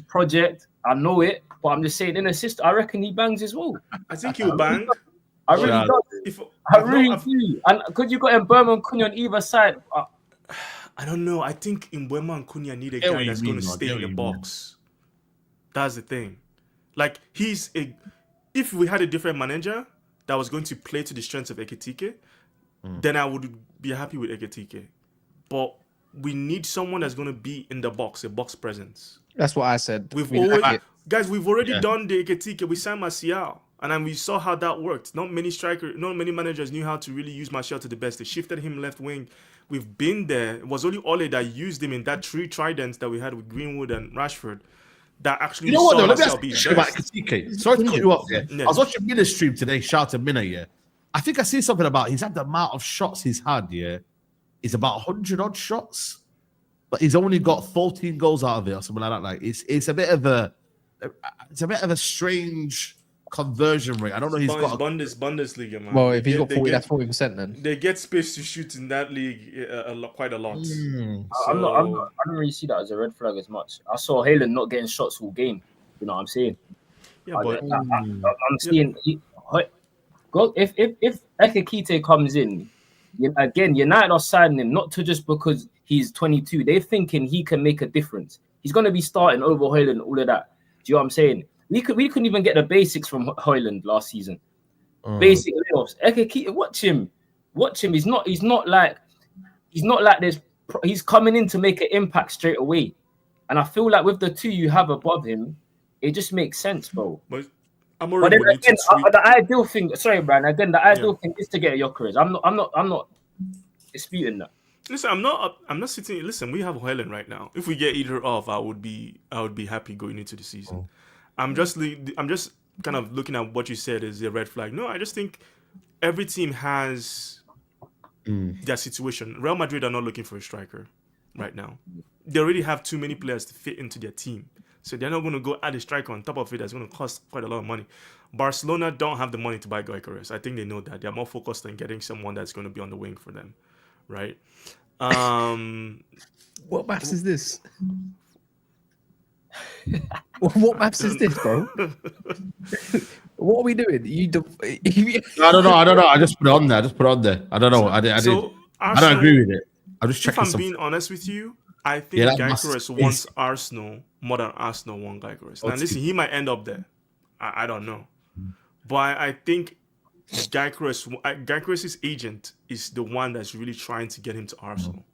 project. I know it, but I'm just saying in the system, I reckon he bangs as well. I think he'll bang. I really do. I really do. And because you got Mbeumo and Cunha on either side. I don't know. I think Mbeumo and Cunha need a guy that's going to stay in the box. That's the thing. Like, if we had a different manager that was going to play to the strengths of Ekitike, then I would be happy with Ekitike. But we need someone that's going to be in the box, a box presence. That's what I said. We've already done the Ekitike. We signed Martial. And then we saw how that worked. Not many managers knew how to really use Martial to the best. They shifted him left wing. We've been there. It was only Ole that used him in that 3 tridents that we had with Greenwood and Rashford. That actually saw Martial be best. About Ekitike. Sorry to cut you off there. Yeah. I was watching Mina stream today. Shout out to Mina, yeah. I think I see something about he's had the amount of shots he's had, yeah. It's about 100 odd shots. But he's only got 14 goals out of it or something like that. Like it's a bit of a strange conversion rate. I don't know. He's got Bundesliga, man. Well, if he's got 40, that's 40% then. They get space to shoot in that league quite a lot. I don't really see that as a red flag as much. I saw Hojlund not getting shots all game. You know what I'm saying? Yeah, but I'm seeing. If Ekitike comes in, again, United are signing him not to just because he's 22. They're thinking he can make a difference. He's going to be starting over Hojlund and all of that. Do you know what I'm saying? We couldn't even get the basics from Hojlund last season. Basic layoffs. Ekitike, watch him. He's not like this. He's coming in to make an impact straight away. And I feel like with the two you have above him, it just makes sense, bro. But then again, the ideal thing. Sorry, Brian. Again, the ideal thing is to get a Gyokores. I'm not disputing that. Listen, I'm not sitting. Listen, we have Hojlund right now. If we get either off, I would be happy going into the season. I'm just kind of looking at what you said is a red flag. No, I just think every team has their situation. Real Madrid are not looking for a striker right now. They already have too many players to fit into their team. So they're not going to go add a striker on top of it that's going to cost quite a lot of money. Barcelona don't have the money to buy Gyokores. I think they know that. They're more focused on getting someone that's going to be on the wing for them, right? What maps is this? What maps is this, bro? What are we doing? I don't know. I just put it on there. I don't know. I don't agree with it. I'm just checking. If I'm being honest with you, I think Gyokores wants Arsenal more than Arsenal want Gyokores. Now, listen, he might end up there. I don't know. But I think Gyokores' agent is the one that's really trying to get him to Arsenal.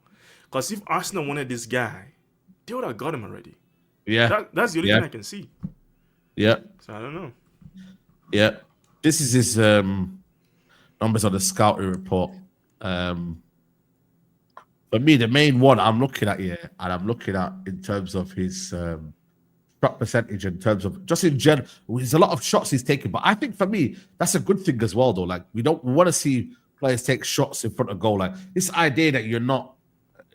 Because if Arsenal wanted this guy, they would have got him already. Yeah. That's the only thing I can see. Yeah. So I don't know. Yeah. This is his numbers on the scouting report. For me, the main one I'm looking at here, and I'm looking at in terms of his shot percentage, in terms of just in general, there's a lot of shots he's taking. But I think for me, that's a good thing as well, though. Like, we want to see players take shots in front of goal. Like, this idea that you're not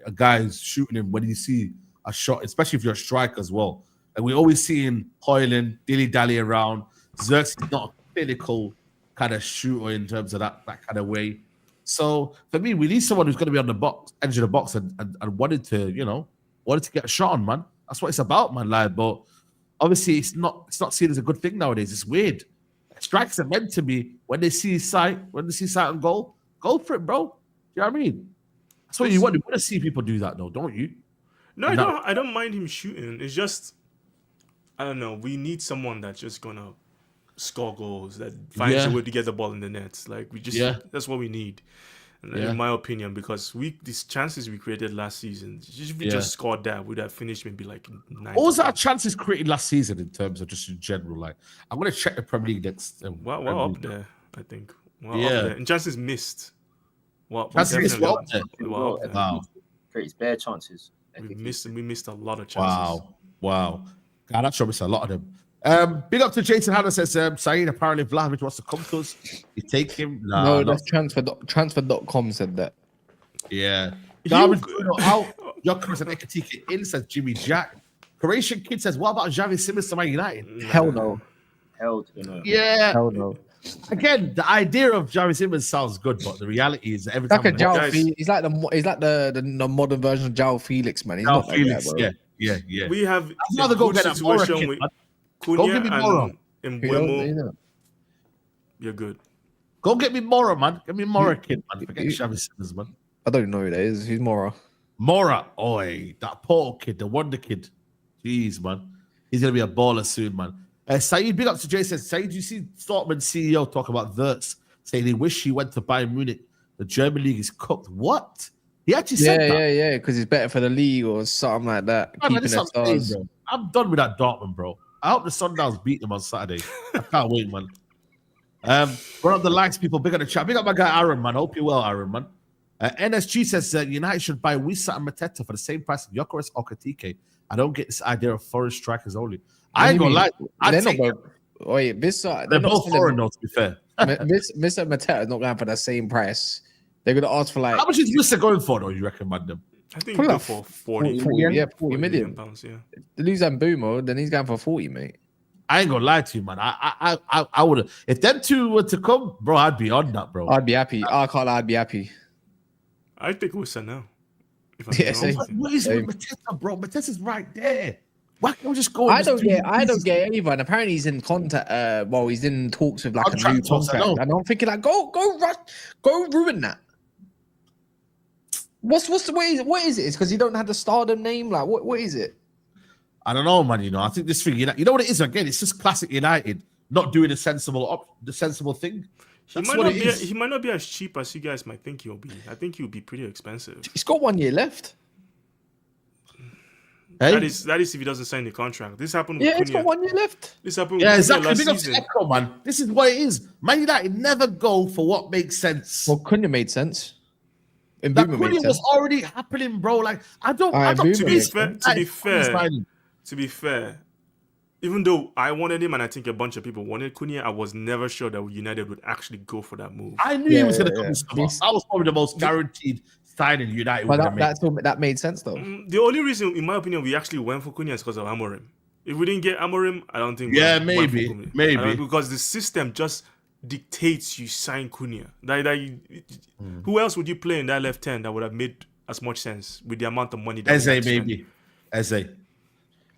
a guy who's shooting him when you see a shot, especially if you're a striker as well. And we're always seeing Hojlund dilly-dally around. Xerxes is not a clinical kind of shooter in terms of that kind of way. So for me, we need someone who's going to be on the edge of the box and wanted to get a shot on, man. That's what it's about, man. Like, but obviously it's not seen as a good thing nowadays. It's weird. Strikers are meant to be when they see sight on goal, go for it, bro. You know what I mean? That's what you want. You want to see people do that, though, don't you? No, I don't mind him shooting. It's just, I don't know. We need someone that's just gonna score goals, that finds a way to get the ball in the nets. Like, that's what we need, in my opinion. Because these chances we created last season, if we just scored that, we'd have finished maybe like 9. What was our chances created last season in terms of just in general? Like, I'm gonna check the Premier League next. We're up there, I think. Up there. And chances missed. Chances missed. Wow. Creates bare chances. We missed a lot of chances. Wow. Garnacho missed a lot of them. Big up to Jason Hanna says, Saeed, apparently Vlahovic wants to come to us. You take him? No, that's transfer.com said that. Yeah. Gyokores and Ekitike in, says Jimmy Jack. Croatian Kid says, what about Xavi Simons to Man United? Hell no. Hell to no. Yeah. Hell no. Again, the idea of Xavi Simons sounds good, but the reality is every time he's like the modern version of João Felix, man. He's not Felix, like that, bro. Yeah. We have a good situation with Cunha and Mbeumo. You're good. Go get me Mora, man. Get me Mora, kid, man. Forget Xavi Simons, man. I don't even know who that is. Who's Mora? Mora, oi, that Porto kid, the wonder kid. Jeez, man. He's gonna be a baller soon, man. Saeed, big up to Jason. Saeed, you see Dortmund CEO talk about Wirtz, saying he wish he went to Bayern Munich. The German league is cooked. What? He actually said that? Yeah, because he's better for the league or something like that. I'm done with that Dortmund, bro. I hope the Sundowns beat them on Saturday. I can't wait, man. Run up the likes, people. Big up the chat. Big up my guy Aaron, man. Hope you're well, Aaron, man. NSG says United should buy Wissa and Mateta for the same price of Gyokores or Ekitike. I don't get this idea of foreign strikers only. I ain't gonna lie. They're both foreign, though, to be fair. Mr. Mateta is not going for the same price. They're going to ask for like. How much is Wissa going for, though? You recommend them? I think he'll go for 40 million pounds. Yeah. They lose Mbeumo, then he's going for 40, mate. I ain't gonna lie to you, man. I would have. If them two were to come, bro, I'd be on that, bro. I'd be happy. I can't lie, I'd be happy. I think it was now. Yeah, same. What is with Mateta, bro? Mateta's right there. Why can't we just go? I don't get it either. And apparently he's in contact. Well, he's in talks with like a new contract. And I'm thinking like, go ruin that. What is it? It's because you don't have the Stardom name. Like, what is it? I don't know, man. You know, I think this thing. You know what it is? Again, it's just classic United not doing the sensible thing. He might not be as cheap as you guys might think he'll be. I think he'll be pretty expensive. He's got 1 year left. Hey? That is if he doesn't sign the contract. This happened with Cunha. It's got 1 year left. This happened with exactly. Big up to Echo, man. This is what it is. Man United never go for what makes sense. Well, Cunha made sense. And Cunha was already happening, bro. Like, to be fair, even though I wanted him and I think a bunch of people wanted Cunha, I was never sure that United would actually go for that move. I knew he was going to come to summer. That was probably the most guaranteed signing United would have made. That made sense, though. The only reason, in my opinion, we actually went for Cunha is because of Amorim. If we didn't get Amorim, I don't think maybe. Because the system just dictates you sign Cunha. Who else would you play in that left hand that would have made as much sense with the amount of money that Eze, maybe. Eze.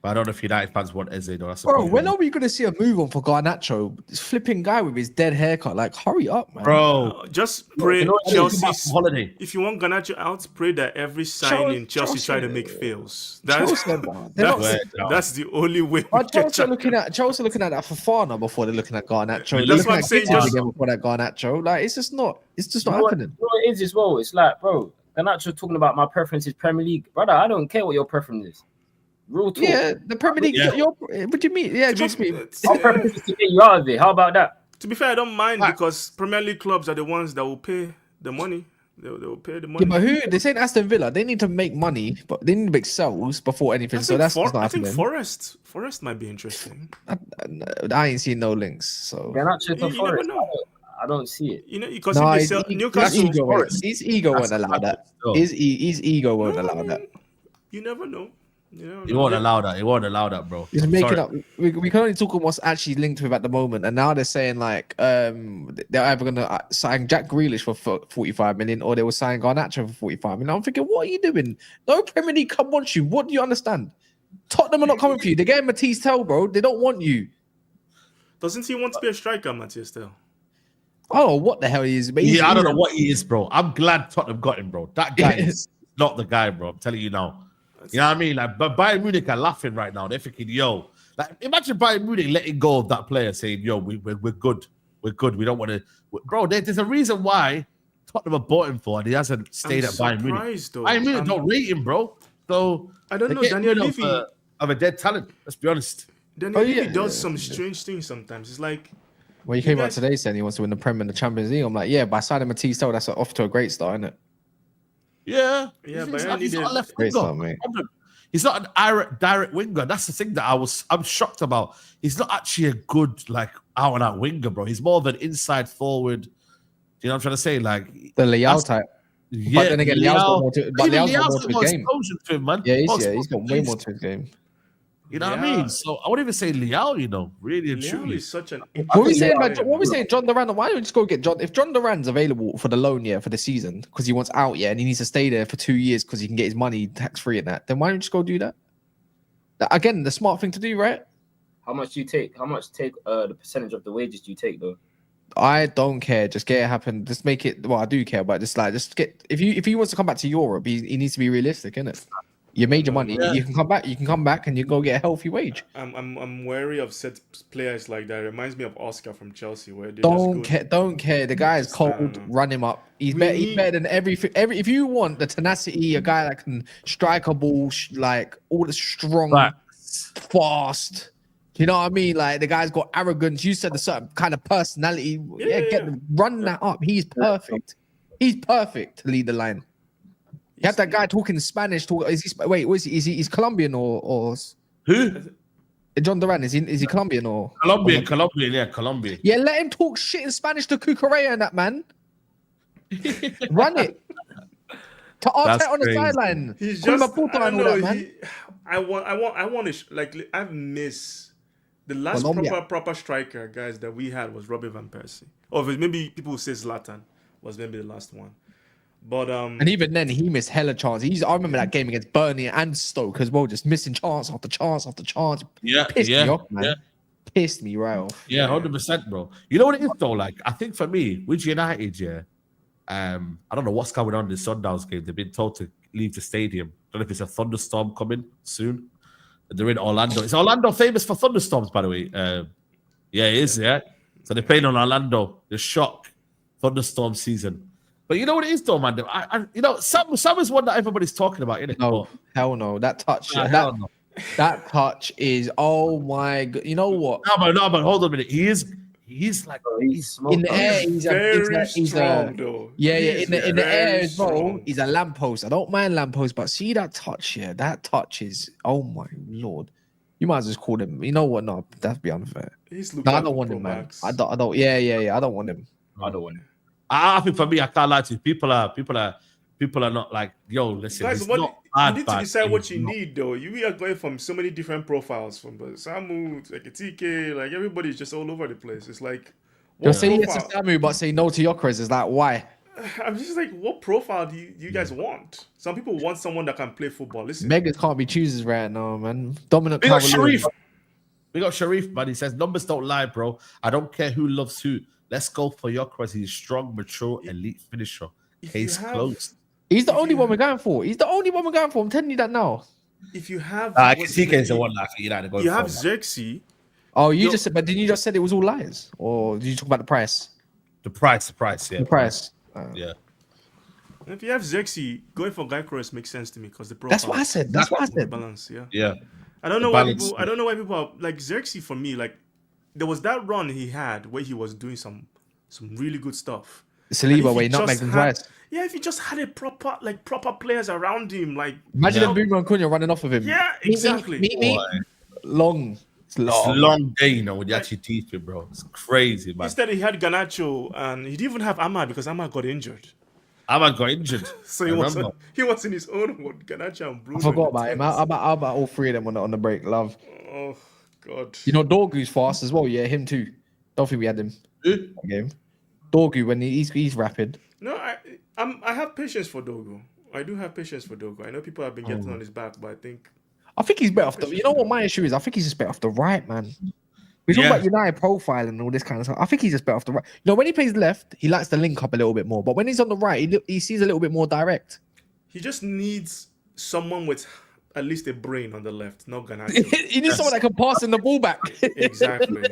But I don't know if United fans want Eze though. Bro, when are we going to see a move on for Garnacho? This flipping guy with his dead haircut. Like, hurry up, man. Bro, just pray Chelsea. If you want Garnacho out, pray that every signing Chelsea try to make fails. That's the only way. Chelsea looking at that Fofana before they're looking at Garnacho. That's what I'm saying. Before that Garnacho, like it's just not happening. You know what it is as well? It's like, bro, Garnacho talking about my preference is Premier League, brother. I don't care what your preference is. Real talk. Yeah, the Premier League. Yeah. What do you mean? Yeah, trust me. Our preference is to get you out of it. How about that? To be fair, I don't mind because Premier League clubs are the ones that will pay the money. They will pay the money. Yeah, but who? They say Aston Villa. They need to make money, but they need to make sales before anything. So that's not happening. I think Forest might be interesting. I ain't seen no links. So Garnacho to Forest. I don't see it. You know, because if they sell Newcastle, his ego won't allow that. His ego won't allow that. You never know. He won't allow that. He won't allow that, bro. He's making up. We can only talk on what's actually linked with at the moment, and now they're saying like they're either gonna sign Jack Grealish for 45 million or they will sign Garnacho for 45 million. I'm thinking, what are you doing? No Premier League club wants you. What do you understand? Tottenham are not coming for you. They're getting Matisse Tell, bro. They don't want you. Doesn't he want to be a striker, Matisse Tell? Oh, what the hell he is? I don't know what he is, bro. I'm glad Tottenham got him, bro. That guy is not the guy, bro. I'm telling you now. You know what I mean? Like, but Bayern Munich are laughing right now. They're thinking, yo, like, imagine Bayern Munich letting go of that player, saying, yo, we're good. We're good. We don't want to. Bro, there's a reason why Tottenham have bought him for, and he hasn't stayed at Bayern Munich. Bayern Munich don't rate him, bro. So I don't know. Daniel Levy of a dead talent. Let's be honest. Daniel Levy does some strange things sometimes. It's like. Well, he came out today saying he wants to win the Premier and the Champions League. I'm like, yeah, by signing Matisse Tell, that's off to a great start, isn't it? Yeah, but he's not a left winger. He's not an direct winger. That's the thing that I'm shocked about. He's not actually a good like out and out winger, bro. He's more of an inside forward. You know what I'm trying to say? Like the Leao type. Yeah, but then again, Leao's got more to his game. To him, man. Yeah, he's got way more to his game. You know what I mean? So I wouldn't even say Leao, you know, really and truly. Is such an. What we saying, John Duran? Why don't we just go get John? If John Duran's available for the loan, for the season, because he wants out, and he needs to stay there for 2 years because he can get his money tax free and that, then why don't you just go do that? Again, the smart thing to do, right? How much do you take? The percentage of the wages do you take, though? I don't care. Just get it happen. Just make it. Well, I do care, but just get. If he wants to come back to Europe, he needs to be realistic, innit? You made your money. Yeah. You can come back, and you go get a healthy wage. I'm wary of set players like that. It reminds me of Oscar from Chelsea, where they don't care. The guy is cold. Run him up. He's better than everything. If you want the tenacity, a guy that can strike a ball, like all the strong, fast. You know what I mean? Like the guy's got arrogance. You said a certain kind of personality. Run that up. He's perfect. He's perfect to lead the line. You have that guy talking Spanish. He's Colombian or who? John Duran, is he Colombian or Colombian? Yeah, let him talk shit in Spanish to Gyokores and that man. Run it. To Arteta on the sideline. He's just. I want to like. I've missed The last proper striker, guys, that we had was Robin van Persie. Or maybe people who say Zlatan was maybe the last one. But and even then, he missed hella chances. I remember that game against Burnley and Stoke as well, just missing chance after chance after chance. Pissed me off, man. Yeah. Pissed me right off. Yeah, 100%, bro. You know what it is though? Like, I think for me, with United, I don't know what's going on in the Sundowns game. They've been told to leave the stadium. I don't know if it's a thunderstorm coming soon. They're in Orlando. Is Orlando famous for thunderstorms, by the way? Yeah, it is, yeah. So they're playing on Orlando. The shock thunderstorm season. But you know what it is, though, man? Sam is one that everybody's talking about, isn't it? No, hell no. That touch, no. That touch is, oh my god. You know what? No, but hold on a minute. He's like he's in the air. He's strong, though. Yeah. In the air as well. He's a lamppost. I don't mind lampposts, but see that touch here. That touch is, oh my lord. You might as well call him. You know what? No, that'd be unfair. I don't want him, man. I don't. Yeah. I don't want him. I don't want him. I think for me, I can't lie to you. People are not like, yo, listen. Guys, you need to decide what you need, though. We are going from so many different profiles, from Samu to Ekitike, like everybody's just all over the place. It's like, you'll say yes to Samu, but say no to Gyokores. Is that why? I'm just like, what profile do you guys want? Some people want someone that can play football. Listen, beggars can't be choosers right now, man. Dominant. We got Sharif. Man. He says numbers don't lie, bro. I don't care who loves who. Let's go for Gyokores. He's strong, mature, elite finisher. Case closed. He's the only one we're going for. I'm telling you that now. If you have, Ekitike is the one that United going for. You have Xerxes. Oh, just said, but didn't you just said it was all lies, or did you talk about the price? The price, yeah. The price. Yeah. If you have Xerxes, going for Gyokores makes sense to me because the profile. That's what I said. That's what I said. Balance, yeah. Yeah. I don't know why people are like Xerxes. For me, like there was that run he had where he was doing some really good stuff. Saliba, where he not making twice. Yeah, if he just had a proper players around him, like imagine Boomer and Cunha running off of him. Yeah, exactly. Me. Long. It's a long day, when you actually teach it, bro. It's crazy, man. Instead, he had Garnacho, and he didn't even have Ahmad because Ahmad got injured. So he was in his own world. Garnacho and Bruno. I forgot about him. How about all three of them on the break? Love. Oh God. You know Dorgu's fast as well. Yeah, him too. Don't think we had him. Game. Dorgu when he's rapid. No, I have patience for Dorgu. I do have patience for Dorgu. I know people have been getting on his back, but I think he's better off the. You know what my issue is? I think he's just better off the right, man. We talk about United profile and all this kind of stuff. I think he's just better off the right. When he plays left, he likes to link up a little bit more. But when he's on the right, he seems a little bit more direct. He just needs someone with at least a brain on the left, not Garnacho. He needs someone that can pass in the ball back. Exactly.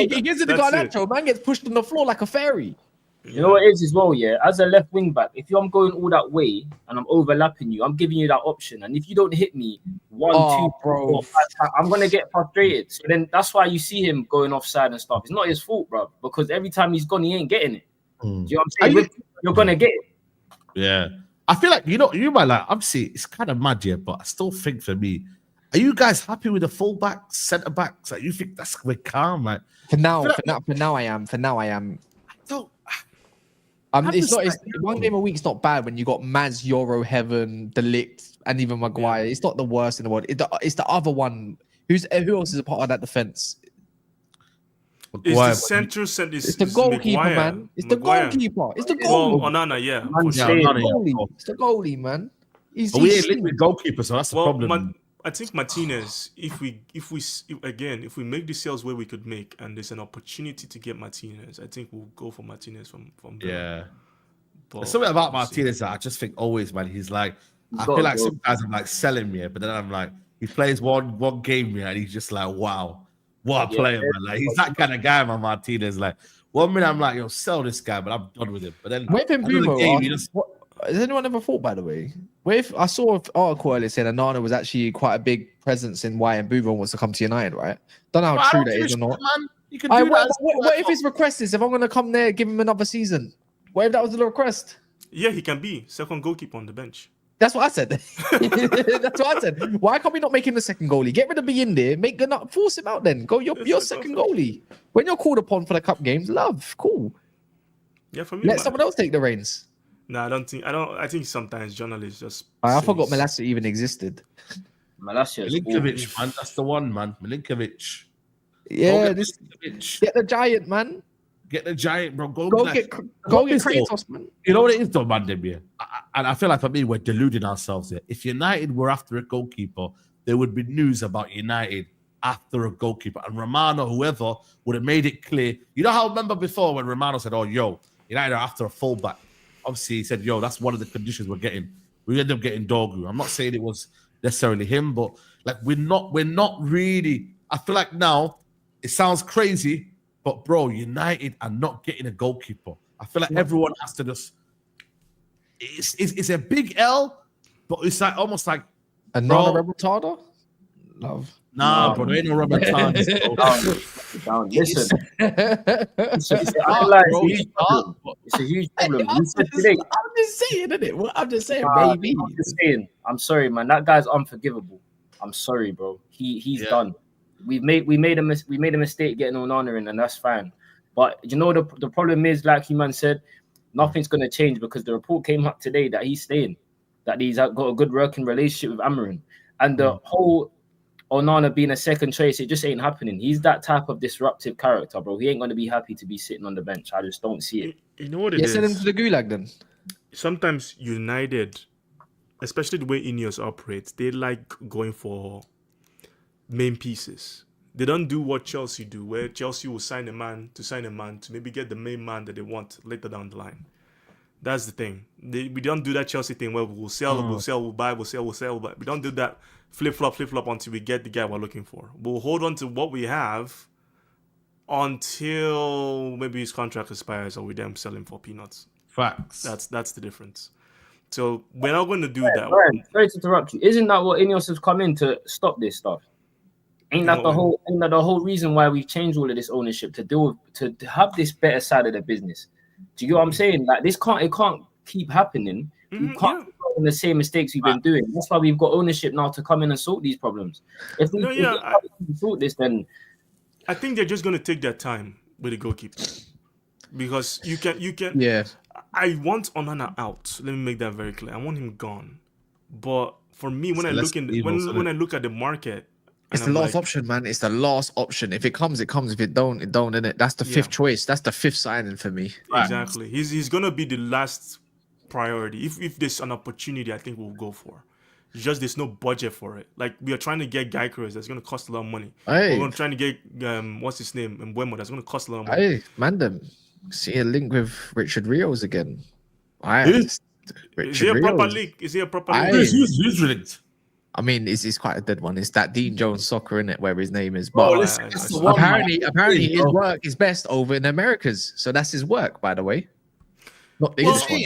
He gives it to Garnacho. Man gets pushed on the floor like a fairy. You know what it is as well, yeah? As a left wing back, if I'm going all that way and I'm overlapping you, I'm giving you that option. And if you don't hit me 1, 2, 4, 5, I'm going to get frustrated. So then that's why you see him going offside and stuff. It's not his fault, bro. Because every time he's gone, he ain't getting it. Do you know what I'm saying? You're going to get it. Yeah. I feel like, you might like, obviously, it's kind of mad, yeah, but I still think for me, are you guys happy with the fullbacks, centre backs? Like, you think that's we're calm, like? For now, I am. It's one game a week's not bad when you got Maz, Euro, Heaven, De Ligt, and even Maguire. Yeah. It's not the worst in the world. It's the other one. Who else is a part of that defense? It's the center. It's the goalkeeper, man. It's the goalkeeper. It's the goalie. Onana, yeah. It's the goalie, man. We ain't linked with goalkeeper, so that's the problem. I think Martinez, if we make the sales where we could make, and there's an opportunity to get Martinez, I think we'll go for Martinez from there. There's something about Martinez that I just think always, man. He's like, I feel like sometimes I'm like selling me, but then I'm like, he plays one game here, and he's just like, wow, what a player, man. Like he's that kind of guy, man. Martinez. Like 1 minute I'm like, yo, sell this guy, but I'm done with him. But then has anyone ever thought, by the way? If I saw an article earlier saying Onana was actually quite a big presence in why Mbeumo wants to come to United, right? Don't know how true that is or not. What if his request is, if I'm going to come there, give him another season? What if that was the request? Yeah, he can be second goalkeeper on the bench. That's what I said. That's what I said. Why can't we not make him the second goalie? Get rid of being there. Force him out then. Go your second goalie. When you're called upon for the cup games, cool. Yeah, for me. Let someone else take the reins. No, I think sometimes journalists just. I forgot Melassa even existed. Man, that's just Milinkovic, man. That's the one, man. Milinkovic. Yeah, Milinkovic. get the giant, man. Get the giant, bro. Go get Kratos, man. You know what it is, though, man, them, yeah? And I feel like for me, we're deluding ourselves here. If United were after a goalkeeper, there would be news about United after a goalkeeper. And Romano, whoever, would have made it clear. You know how I remember before when Romano said, oh, yo, United are after a fullback. Obviously, he said, yo, that's one of the conditions we're getting. We end up getting Dogu. I'm not saying it was necessarily him, but like we're not really. I feel like now it sounds crazy, but bro, United are not getting a goalkeeper. I feel like everyone has to just. It's a big L, but it's like almost like a non-rebutada. Love. Nah, bro, there ain't no rubber tongues. Listen, it's a huge problem. I'm just saying, isn't it? I'm just saying, baby. I'm just saying. I'm sorry, man. That guy's unforgivable. I'm sorry, bro. He's done. We made a mistake getting Onana in, and that's fine. But you know the problem is, like you man said, nothing's gonna change because the report came up today that he's staying, that he's got a good working relationship with Amarin, and the whole Onana being a second choice, it just ain't happening. He's that type of disruptive character, bro. He ain't gonna be happy to be sitting on the bench. I just don't see it. You know what it is? Send him to the gulag then. Sometimes United, especially the way Ineos operates, they like going for main pieces. They don't do what Chelsea do, where Chelsea will sign a man to maybe get the main man that they want later down the line. That's the thing. We don't do that Chelsea thing where we'll sell, we'll buy. But we don't do that flip-flop until we get the guy we're looking for. We'll hold on to what we have until maybe his contract expires or we then sell him for peanuts. Facts. That's the difference. So we're not going to do that. Brian, sorry to interrupt you. Isn't that what Ineos has come in to stop this stuff? Ain't that the whole reason why we've changed all of this ownership to have this better side of the business? Do you get what I'm saying? Like it can't keep happening. We can't keep doing the same mistakes we've been doing. That's why we've got ownership now to come in and sort these problems. If we sort this, then I think they're just going to take their time with the goalkeeper because you can. Yeah. I want Onana out. Let me make that very clear. I want him gone. But for me, when I look at the market. It's the last option, man. It's the last option. If it comes, it comes. If it don't, it don't, innit? That's the fifth choice. That's the fifth signing for me. Exactly. He's gonna be the last priority. If there's an opportunity, I think we'll go for. It's just there's no budget for it. Like we are trying to get Gyokores, that's gonna cost a lot of money. We're trying to get what's his name, Mbeumo, that's gonna cost a lot of money. Hey, man, see a link with Richard Rios again. Is he a proper link? Is he a proper link? Who's linked? I mean, it's quite a dead one. It's that Dean Jones soccer, in it, where his name is. But apparently his work is best over in the Americas. So that's his work, by the way. Not the English one.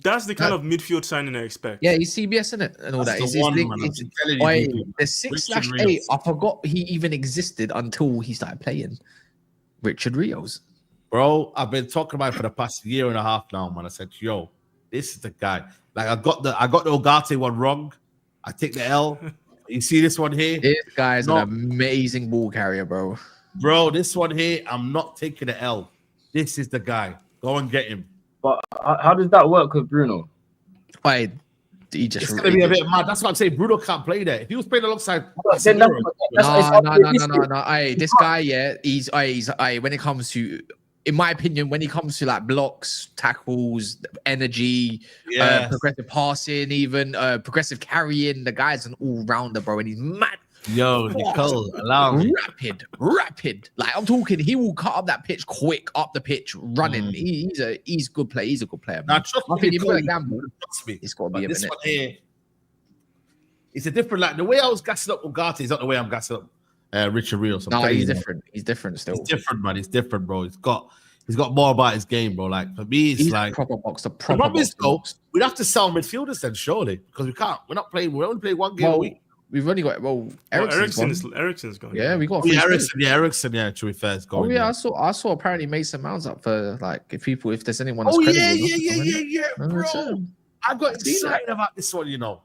That's the kind of midfield signing I expect. Yeah, he's CBS in it and all that. The 6/8. I forgot he even existed until he started playing. Richard Rios. Bro, I've been talking about it for the past year and a half now, man. I said, yo, this is the guy. Like I got the Ugarte one wrong. I take the L. You see this one here? This guy's an amazing ball carrier, bro. Bro, this one here, I'm not taking the L. This is the guy. Go and get him. But how does that work with Bruno? It's going to be a bit mad. That's what I'm saying. Bruno can't play there. If he was playing alongside... No. This guy, he's when it comes to... In my opinion, when it comes to like blocks, tackles, energy, progressive passing, even progressive carrying, the guy's an all-rounder, bro, and he's mad. Yo, Nicole, allow me. Rapid. Like I'm talking, he will cut up that pitch quick, up the pitch, running. He's a good player. He's a good player. Now, trust me, it's got to be a this minute. One here, it's a different. Like the way I was gassing up Ugarte is not the way I'm gassing up Richard Rios. No, he's different. He's different still. He's different, man. He's different, bro. He's got more about his game, bro. Like for me, it's like proper box. The problem is, though, we'd have to sell midfielders then, surely, because we can't. We're not playing. We only play one game a week. We've only got Eriksen's gone. Yeah, we got Eriksen. Yeah, to be fair, is going. Oh yeah, I saw apparently Mason Mounts up for like if there's anyone. Oh yeah, bro. I got excited about this one, you know.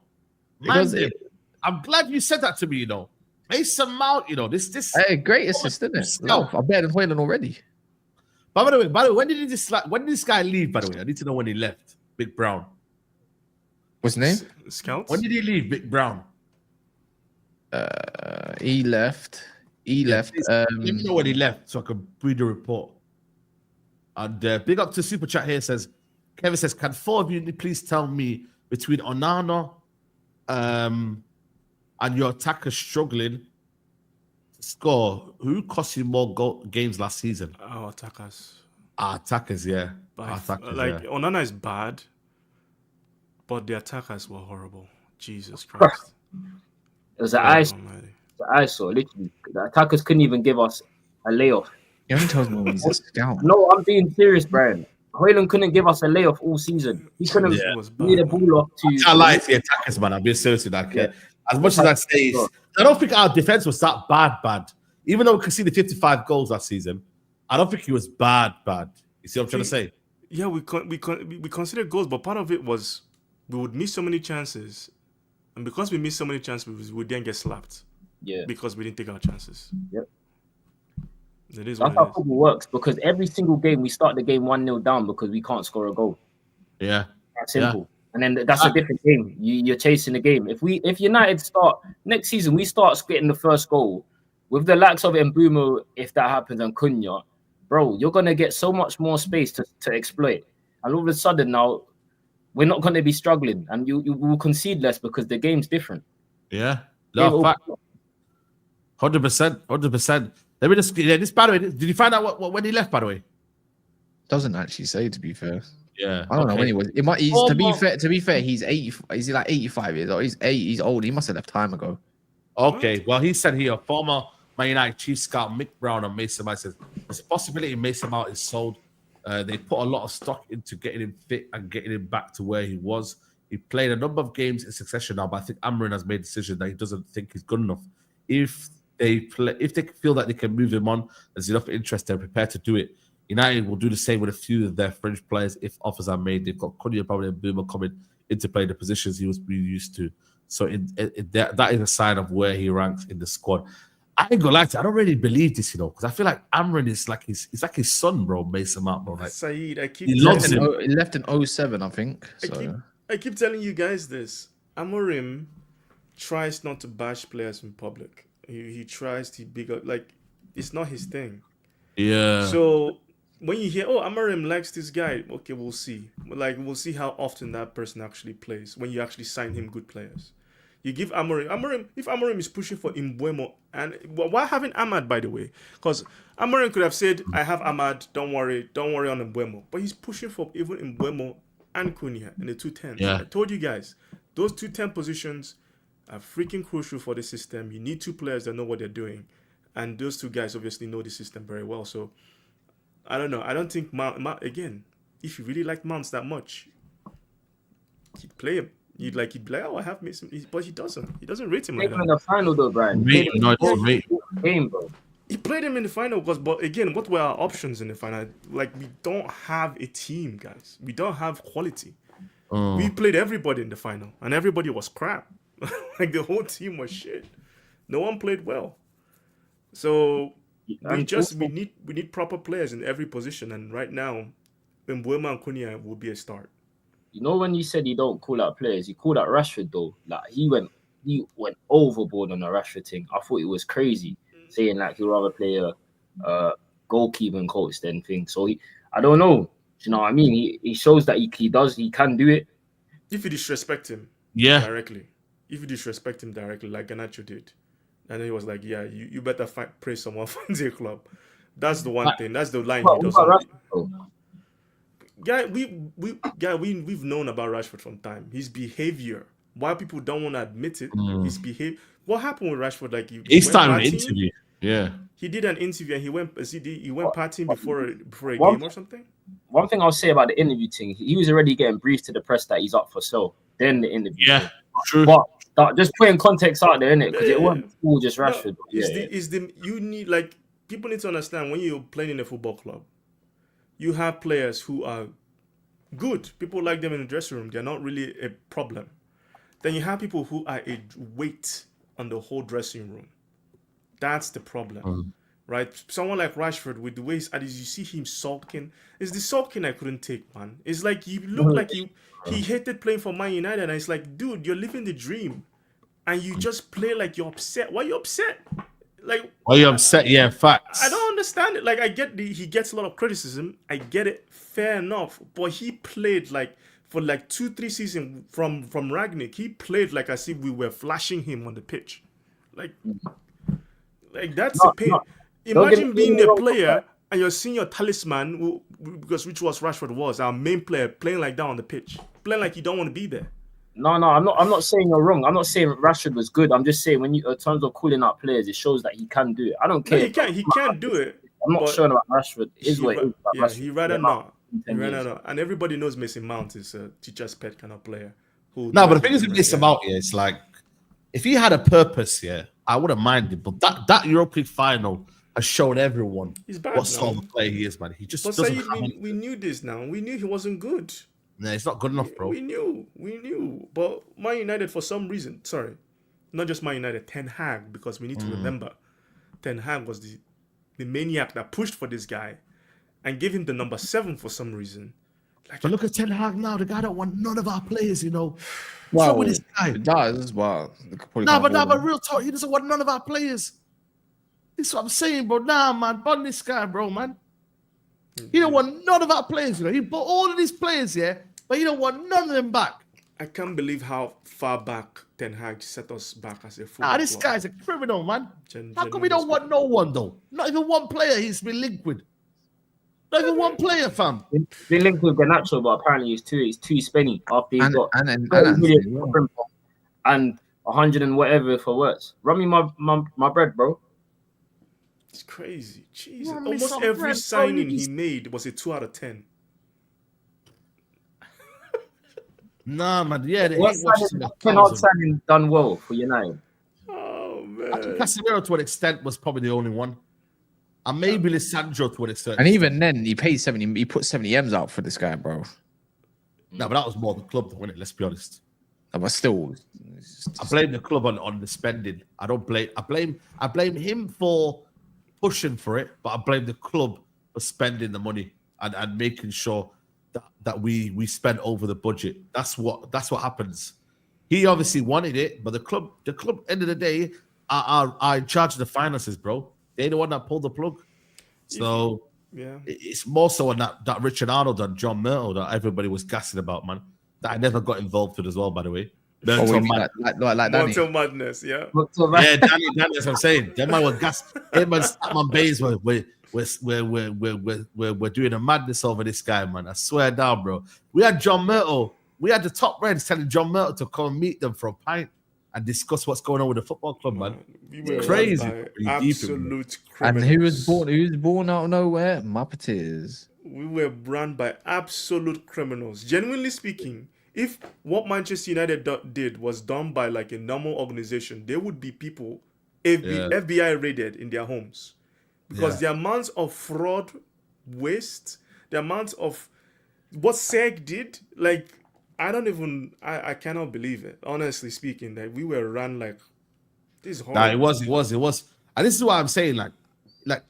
I'm glad you said that to me, you know. Mason Mount, you know, this. Hey, great assist, isn't it? No, I'm better than Hojlund already. By the way, when did this guy leave? By the way, I need to know when he left. Big Brown. What's his name? Scouts. When did he leave? Big Brown. He left. Let me know when he left so I can read the report. And big up to Super Chat here says, Kevin says, can 4 of you please tell me between Onana and your attacker struggling to score, who cost you more games last season? Our attackers. Our attackers, yeah. Onana is bad, but the attackers were horrible. Jesus Christ. It was an eyesore, literally. The attackers couldn't even give us a layoff. He only tells me when he's a scout. No, I'm being serious, Brian. Hojlund couldn't give us a layoff all season. He couldn't lead the ball off to. I like the attackers, man. I'm being serious with that. Yeah. As much as I say, I don't think our defense was that bad. Even though we conceded 55 goals last season, I don't think he was bad. You see what I'm trying to say? Yeah, we considered goals, but part of it was we would miss so many chances, and because we missed so many chances, we didn't get slapped. Yeah, because we didn't take our chances. Yep. That's how football works, because every single game we start the game 1-0 down because we can't score a goal. Yeah. That's simple. Yeah. And then that's a different game. You're chasing the game. If United start next season, we start getting the first goal with the likes of Mbeumo, if that happens, and Cunha, bro, you're gonna get so much more space to exploit. And all of a sudden now we're not gonna be struggling, and you will concede less because the game's different. Yeah. No, fact. 100%. Let me just this. By the way, did you find out when he left? By the way, doesn't actually say. To be fair, yeah, I don't know when he was. It might. To be fair, he's 80. Is he like 85 years old? He's old. He must have left time ago. Okay, well, he said here, former Man United chief scout Mick Brown and Mason Mount says there's a possibility Mason Mount is sold. They put a lot of stock into getting him fit and getting him back to where he was. He played a number of games in succession now, but I think Amorim has made a decision that he doesn't think he's good enough. If they feel that they can move him on, there's enough interest, they're prepared to do it. United will do the same with a few of their French players if offers are made. They've got Cunha probably and Boomer coming into play the positions he was being used to. So that is a sign of where he ranks in the squad. I ain't gonna lie to you, I don't really believe this, because I feel like Amorim is like he's like his son, bro, Mason Mount, bro. Like, Saeed, he left in 07, I think. I keep telling you guys this. Amorim tries not to bash players in public. He tries to big up, like, it's not his thing. Yeah. So when you hear, Amorim likes this guy, okay, we'll see. Like, we'll see how often that person actually plays when you actually sign him good players. You give Amorim, if Amorim is pushing for Mbeumo, and why having Ahmad, by the way? Because Amorim could have said, I have Ahmad, don't worry on Mbeumo. But he's pushing for even Mbeumo and Cunha in the 210s. Yeah. I told you guys, those 210 positions are freaking crucial for the system. You need two players that know what they're doing. And those two guys obviously know the system very well. So, I don't know. I don't think Mount again, if you really like Mounts that much, he'd play him. He'd be like, I have Mason. But he doesn't. He doesn't rate him like that. In the final, though, Brian. Game, bro. He played him in the final, but again, what were our options in the final? Like, we don't have a team, guys. We don't have quality. We played everybody in the final, and everybody was crap. Like, the whole team was shit. No one played well. So we need proper players in every position, and right now, Mbeumo and Cunha will be a start. You know, when you said you don't call out players, you called out Rashford though. Like, he went overboard on the Rashford thing. I thought it was crazy, saying like he'd rather play a goalkeeping coach than thing. So I don't know. You know what I mean? He shows that he can do it. If you disrespect him, directly. If you disrespect him directly, like Garnacho did, and then he was like, "Yeah, you better praise someone from the club." That's the one thing. That's the line he doesn't. We've known about Rashford from time. His behavior. Why people don't want to admit it? His behavior. What happened with Rashford? Like he started an interview. Yeah, he did an interview and he went partying before a game or something. One thing I'll say about the interview thing, he was already getting briefed to the press that he's up for sale. Then the interview. Yeah, true. But just putting context out there, innit? Because it wasn't all just Rashford. You need, like, people need to understand when you're playing in a football club, you have players who are good. People like them in the dressing room. They're not really a problem. Then you have people who are a weight on the whole dressing room. That's the problem, right? Someone like Rashford, with the way as you see him sulking, it's the sulking I couldn't take, man. It's like you look like he hated playing for Man United, and it's like, dude, you're living the dream. and you just play like you're upset. Why are you upset? Like, why are you upset? Yeah, facts. I don't understand it. Like, I get he gets a lot of criticism. I get it, fair enough. But he played like for like 2-3 seasons from Ragnick. He played like as if we were flashing him on the pitch. Like that's a pain. Imagine being a player and you're seeing your talisman, which was Rashford, our main player, playing like that on the pitch, playing like you don't want to be there. No, I'm not saying you're wrong. I'm not saying Rashford was good. I'm just saying when you, in terms of calling out players, it shows that he can do it. I don't care. No, he can't do it. I'm not sure about Rashford. He rather not. And everybody knows Mason Mount is a teacher's pet kind of player. No, but the thing is with Mason Mount, it's like if he had a purpose, I wouldn't mind it. But that European final has shown everyone what sort of player he is, man. He just doesn't. We knew this now. We knew he wasn't good. No, it's not good enough, bro. We knew. But Man United, for some reason, not just Man United, Ten Hag, because we need to remember, Ten Hag was the maniac that pushed for this guy and gave him the number 7 for some reason. But look at Ten Hag now. The guy don't want none of our players, Well, what's wrong with this guy? It does, but real talk, he doesn't want none of our players. This is what I'm saying, bro. Nah, man, bun this guy, bro, man. He don't want none of our players, He bought all of these players, but he don't want none of them back. I can't believe how far back Ten Hag set us back as a football this club. guy's a criminal, man. How come we don't want no one, though? Not even one player he's been linked with. Not even one player, fam. He's been linked with Garnacho, but apparently he's too spenny after he's got and 100 and whatever for words. Run me my bread, bro. It's crazy. Jesus. Almost every signing he made was a 2 out of 10. Nah, man. Yeah, what signing done well for United? Oh, man. I think Casemiro to an extent was probably the only one. And maybe Sancho to an extent. And even then, he paid 70. He put 70 M's out for this guy, bro. No, but that was more the club, though, wasn't it? Let's be honest. No, but still, I blame the club on the spending. I blame him for pushing for it, but I blame the club for spending the money and making sure that we spent over the budget. That's what happens. He obviously wanted it, but the club end of the day are in charge of the finances, bro. They're the one that pulled the plug. So it's more so on that Richard Arnold and John Myrtle that everybody was gassing about, man. That I never got involved with as well, by the way. Like Danny. Mental madness, yeah. Yeah, Danny, that's what I'm saying. That man was gas. Him and Statman Bays we're doing a madness over this guy, man. I swear down, bro. We had John Myrtle. We had the top Reds telling John Myrtle to come and meet them for a pint and discuss what's going on with the football club, man. It's crazy. Absolute criminals. And who was born out of nowhere? Muppeteers. We were run by absolute criminals. Genuinely speaking, if what Manchester United did was done by like a normal organization, there would be people FBI raided in their homes. Because the amounts of fraud, waste, the amounts of what SEG did, like, I cannot believe it. Honestly speaking, that we were run like this. Nah, it was. And this is what I'm saying. Like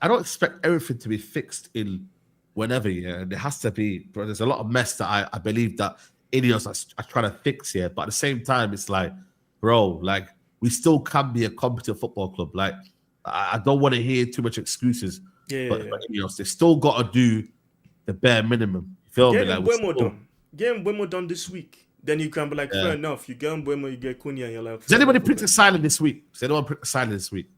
I don't expect everything to be fixed in whenever. Yeah, there has to be. But there's a lot of mess that I believe that Ineos are trying to fix here. But at the same time, it's like, bro, like we still can be a competent football club. Like I don't want to hear too much excuses. But Ineos, they still got to do the bare minimum. You feel me? Like, Get Mbeumo done this week. Then you can be like, fair enough. You get Mbeumo, you get Cunha, and you're like... Does anybody predict a silent this week? Does anyone predict a silent this week?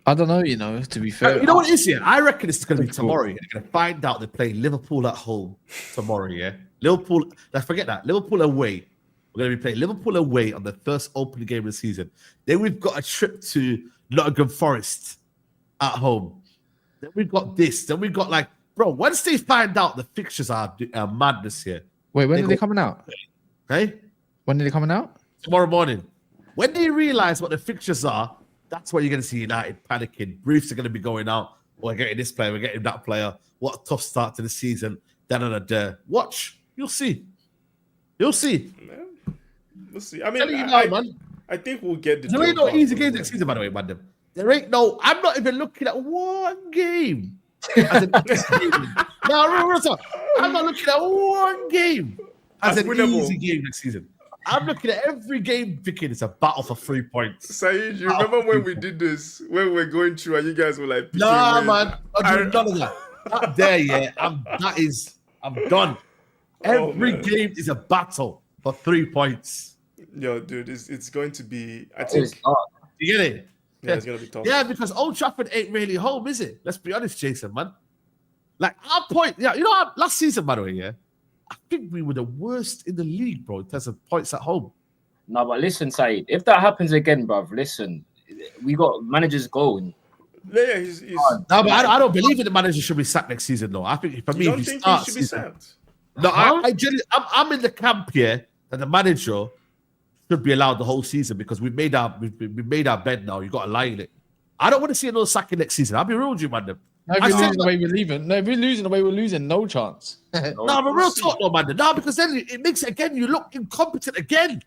I don't know, to be fair. You know what it is here? I reckon it's going to be tomorrow. You're going to find out they're playing Liverpool at home tomorrow, yeah? Liverpool, let's forget that. Liverpool away. We're going to be playing Liverpool away on the first opening game of the season. Then we've got a trip to Nottingham Forest at home. Then we've got this. Then we've got like... Bro, once they find out the fixtures are madness here. Wait, when are they coming out? Hey? When are they coming out? Tomorrow morning. When they realize what the fixtures are, that's where you're going to see United panicking. Briefs are going to be going out. We're getting this player, we're getting that player. What a tough start to the season. Da-da-da-da. Watch. You'll see. You'll see. We'll see. I mean, I think we'll get the... There ain't no easy games next season, by the way, man. There ain't no... I'm not even looking at one game. As an easy game. No, I'm not looking at one game as an easy game next season. I'm looking at every game thinking it's a battle for 3 points. Saeed, you remember when we did this, when we were going through and you guys were like, nah, man, I'm doing none of that. Not there yet. I'm done. Every game is a battle for 3 points. Yo, dude, it's going to be. I think you get it. Yeah, it's gonna be tough. Yeah, because Old Trafford ain't really home, is it? Let's be honest, Jason, man. Like our point, yeah, you know, last season, by the way, yeah, I think we were the worst in the league, bro, in terms of points at home. No, but listen, Saeed, if that happens again, bruv, listen, we got managers going. Yeah, he's no, but I don't believe that the manager should be sacked next season, though. I think for me, you don't think he should be sacked? No, I'm in the camp here that the manager should be allowed the whole season because we made our bed now. You got to lie in it. I don't want to see another sacking next season. I'll be real with you, man. No, if we're losing the way we're leaving, no, if we're losing the way we're losing, no chance. No, but real talk, no, man. No, because then it makes again you look incompetent again.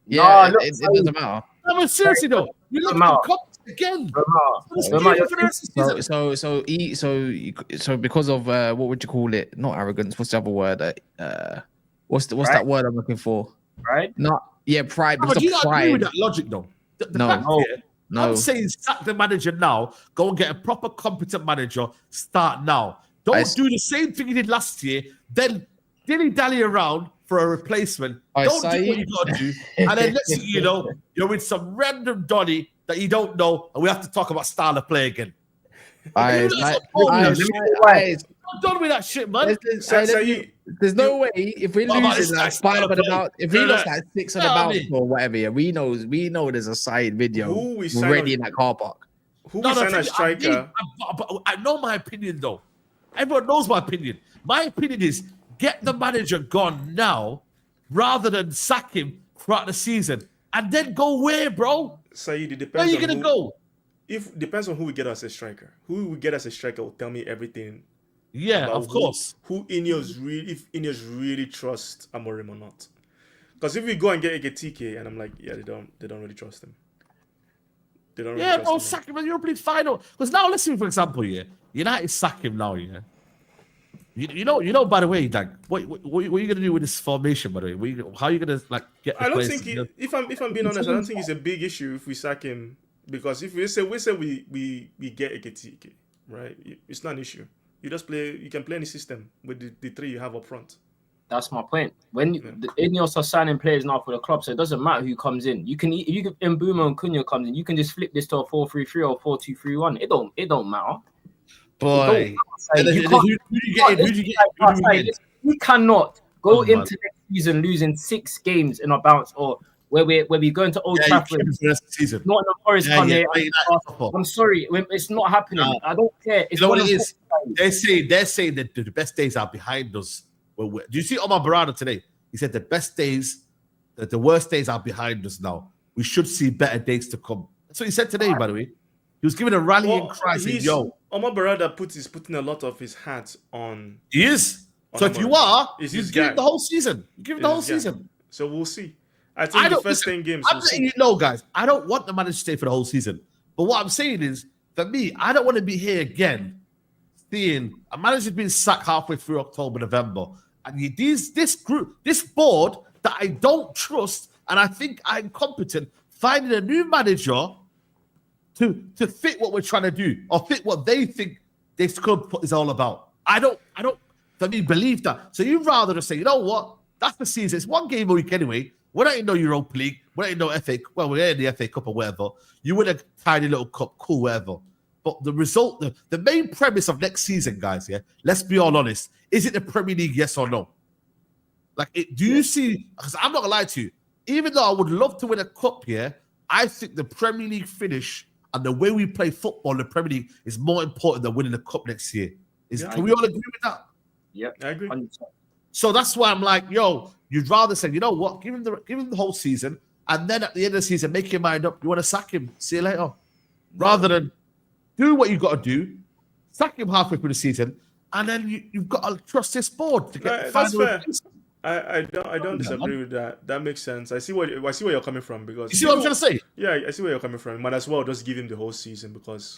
Yeah, it doesn't matter. No, but seriously though, you look incompetent again. So because of what would you call it? Not arrogance. What's the other word? What's that word I'm looking for? Pride. Pride. No, but you don't agree with that logic though. No. I'm saying sack the manager now. Go and get a proper competent manager. Start now. Don't do the same thing you did last year. Then dilly-dally around for a replacement. Don't do what you got to do. And then next thing you know, you're with some random Donny that you don't know, and we have to talk about style of play again. I'm done with that shit, man. There's no way if we lose like 5 on about, if we lost like 6 on about or whatever, yeah, we know there's a side video ready in that car park. Who we sign a striker? I know my opinion though. Everyone knows my opinion. My opinion is get the manager gone now, rather than sack him throughout the season, and then go where, bro? Saeed, it depends. Where are you gonna go? If depends on who we get as a striker. Who we get as a striker will tell me everything. Yeah, of course. Who Ineos really trust Amorim or not? Because if we go and get Ekitike, and I'm like, yeah, they don't really trust him. They don't. Really trust him. Sack him in the European final. Because now, let's see, for example, United sack him now, You know. By the way, like, what are you gonna do with this formation? By the way, how are you gonna like get? I don't think if I'm being honest, I don't think it's a big issue if we sack him, because if we say we get Ekitike, right? It's not an issue. You just play. You can play any system with the 3 you have up front. That's my point. When the Ineos are signing players now for the club, so it doesn't matter who comes in. You can Mbeumo and Cunha comes in. You can just flip this to a 4-3-3 or 4-2-3-1. It don't matter. Boy, we cannot go into next season losing 6 games in a bounce, or where we going to Old Trafford. Not in Forest come here. I'm sorry, it's not happening. I don't care. It's what it is. They're saying that the best days are behind us. Do you see Omar Barada today? He said the best days, that the worst days are behind us now. We should see better days to come. That's what he said today, by the way. He was giving a rallying cry saying, yo. Omar Barada is putting a lot of his hat on. He is. So if you are, you give him the whole season. You give him the whole season. So we'll see. I think the first 10 games. I'm letting you know, guys. I don't want the manager to stay for the whole season. But what I'm saying is, for me, I don't want to be here again seeing a manager being sacked halfway through October, November. And this board that I don't trust and I think I'm competent, finding a new manager to fit what we're trying to do or fit what they think this club is all about. I don't for me believe that. So you'd rather just say, you know what? That's the season. It's one game a week anyway. We're not in no Europa League. We're not in no FA. Well, we're in the FA Cup or whatever. You win a tiny little cup, cool, whatever. But the result, the main premise of next season, guys, let's be all honest. Is it the Premier League, yes or no? Like, do you see, because I'm not going to lie to you, even though I would love to win a cup here, I think the Premier League finish and the way we play football in the Premier League is more important than winning the cup next year. Can we all agree with that? Yeah, I agree. 100%. So that's why I'm like, yo, you'd rather say, you know what, give him the whole season, and then at the end of the season, make your mind up. You want to sack him, see you later. Rather than do what you've got to do, sack him halfway through the season, and then you've got to trust this board to get that's fair. I don't disagree with that. That makes sense. I see where you're coming from, because you see what I'm trying to say. Yeah, I see where you're coming from. Might as well just give him the whole season, because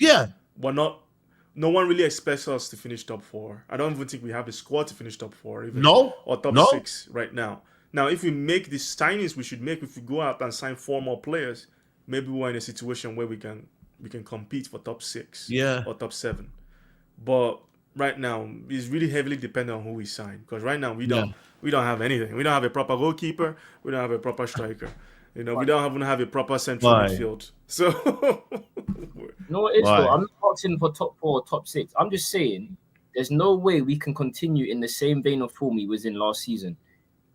no one really expects us to finish top 4. I don't even think we have the squad to finish top 4, even or top 6 right now. Now, if we make the signings we should make, if we go out and sign 4 more players, maybe we're in a situation where we can compete for top 6 or top 7. But right now, it's really heavily dependent on who we sign. Because right now we don't have anything. We don't have a proper goalkeeper. We don't have a proper striker. We don't even have a proper central midfield. So no, it's though. I'm not asking for top 4 or top 6. I'm just saying there's no way we can continue in the same vein of form we was in last season.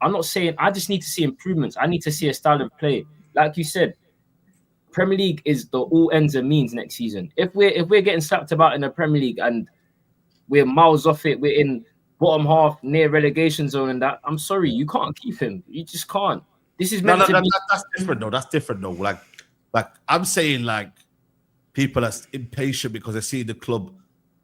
I'm not saying I just need to see improvements. I need to see a style of play. Like you said, Premier League is the all ends and means next season. If we're getting slapped about in the Premier League and we're miles off it, we're in bottom half near relegation zone and that, I'm sorry, you can't keep him. You just can't. This is meant to be. That's different though. That's different though. Like I'm saying, like people are impatient because they see the club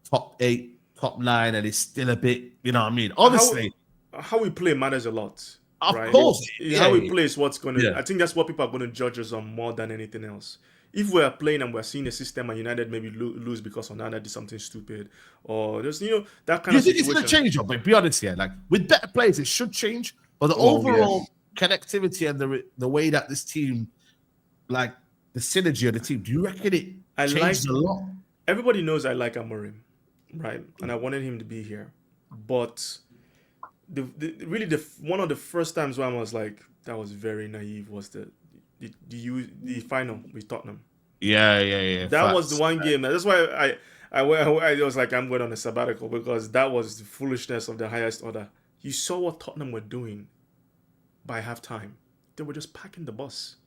top 8, top 9, and it's still a bit. You know what I mean? Obviously, how we play matters a lot. Of course, how we play is what's going to. I think that's what people are going to judge us on more than anything else. If we're playing and we're seeing a system and United maybe lose because Onana did something stupid, or there's that kind of situation. It's going to change, but be honest here. Like with better players, it should change. But the overall connectivity and the way that this team, like the synergy of the team, do you reckon it changed a lot? Everybody knows I like Amorim, right? And I wanted him to be here, but one of the first times when I was like, that was very naive was the final with Tottenham. Yeah. That was the one game. That's why I was like, I'm going on a sabbatical, because that was the foolishness of the highest order. You saw what Tottenham were doing by halftime. They were just packing the bus.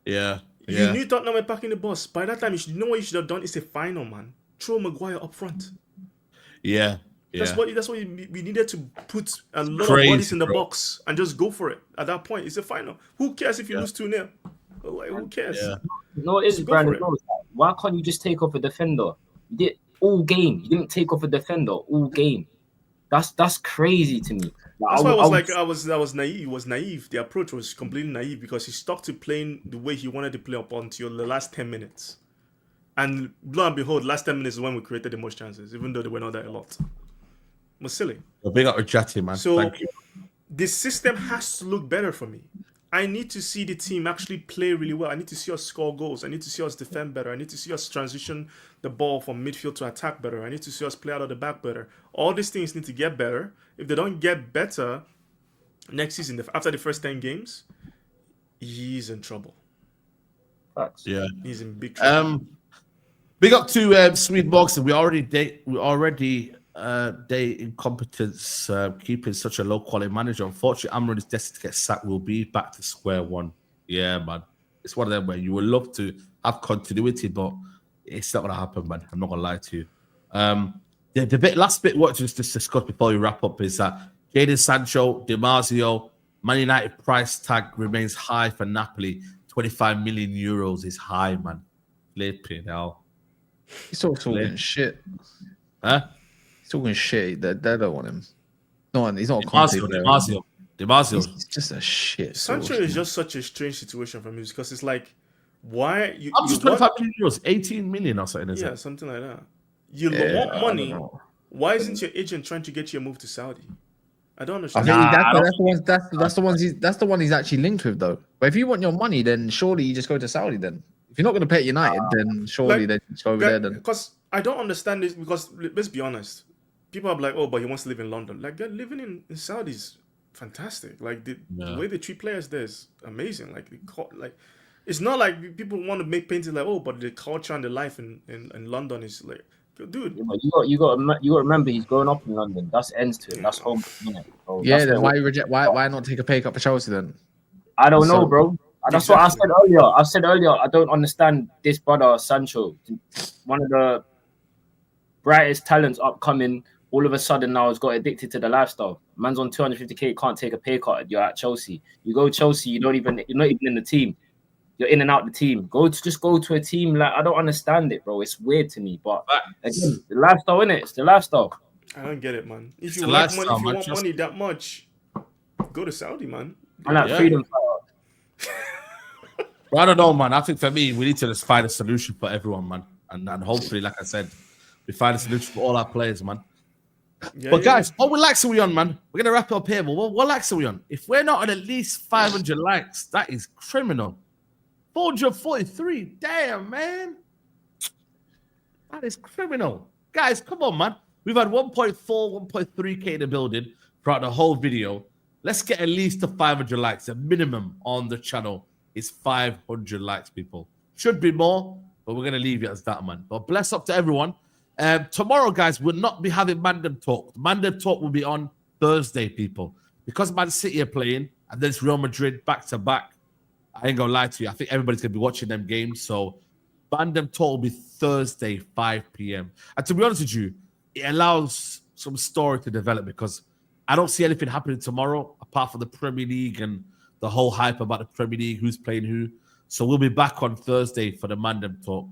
Yeah. You knew Tottenham were packing the bus. By that time, you know what you should have done? It's a final, man. Throw Maguire up front. Yeah. That's what we needed to put a lot of bodies in the box and just go for it. At that point, it's a final. Who cares if you lose 2-0? Like, who cares? Yeah. No, it is, Brandon. No, why can't you just take off a defender? You did all game. You didn't take off a defender all game. That's crazy to me. That's why I was naive. It was naive. The approach was completely naive because he stuck to playing the way he wanted to play up until the last 10 minutes. And lo and behold, last 10 minutes is when we created the most chances, even though they were not that a lot. It was silly. Well, big up Ojati, man. So thank you. The system has to look better for me. I need to see the team actually play really well. I need to see us score goals. I need to see us defend better. I need to see us transition the ball from midfield to attack better. I need to see us play out of the back better. All these things need to get better. If they don't get better next season, after the first 10 games, he's in trouble. Facts. Yeah. He's in big trouble. Big up to Swede Boxing. We already incompetence keeping such a low quality manager. Unfortunately, Amron is destined to get sacked. We'll be back to square one. Yeah, man. It's one of them where you would love to have continuity, but it's not gonna happen, man. I'm not gonna lie to you. The last bit what just discuss before we wrap up is that Jadon Sancho, Di Marzio, Man United price tag remains high for Napoli. 25 million euros is high, man. Flipping hell. He's talking shit. Huh? He's talking shit. They don't want him. No, he's not a Di Marzio. He's just a shit. Sancho is just such a strange situation for me because it's like, why you? I'm just 25 million euros, 18 million or something. Yeah, something like that. You want money. Why isn't your agent trying to get you a move to Saudi? I don't understand. That's the one he's actually linked with, though. But if you want your money, then surely you just go to Saudi. Then if you're not going to pay at United, then surely they just go over there. Then because I don't understand this. Because let's be honest, people are like, oh, but he wants to live in London. Like living in Saudi is fantastic. Like the way they treat players there is amazing. Like it's not like people want to make paintings like, oh, but the culture and the life in London is like. Dude, you got to remember he's growing up in London. That's ends to him. That's home. So then why not take a pay cut for Chelsea then? I don't know, bro. That's what I said earlier. I said earlier I don't understand this brother Sancho, one of the brightest talents upcoming. All of a sudden now has got addicted to the lifestyle. Man's on 250k, can't take a pay cut. You're at Chelsea. You go Chelsea, you're not even in the team. You're in and out the team. Just go to a team. Like I don't understand it, bro. It's weird to me. But again, the lifestyle, innit? It's the lifestyle. I don't get it, man. If you want money that much, go to Saudi, man. I like freedom. Well, I don't know, man. I think for me, we need to just find a solution for everyone, man. And hopefully, like I said, we find a solution for all our players, man. But guys, what likes are we on, man? We're gonna wrap it up here. But what likes are we on? If we're not on at least 500 likes, that is criminal. 443. Damn, man. That is criminal. Guys, come on, man. We've had 1.4, 1.3K in the building throughout the whole video. Let's get at least to 500 likes. The minimum on the channel is 500 likes, people. Should be more, but we're going to leave it as that, man. But bless up to everyone. Tomorrow, guys, we'll not be having Mandem Talk. Mandem Talk will be on Thursday, people. Because Man City are playing, and then it's Real Madrid back-to-back. I ain't going to lie to you. I think everybody's going to be watching them games. So Mandem Talk will be Thursday, 5 p.m. And to be honest with you, it allows some story to develop because I don't see anything happening tomorrow apart from the Premier League and the whole hype about the Premier League, who's playing who. So we'll be back on Thursday for the Mandem Talk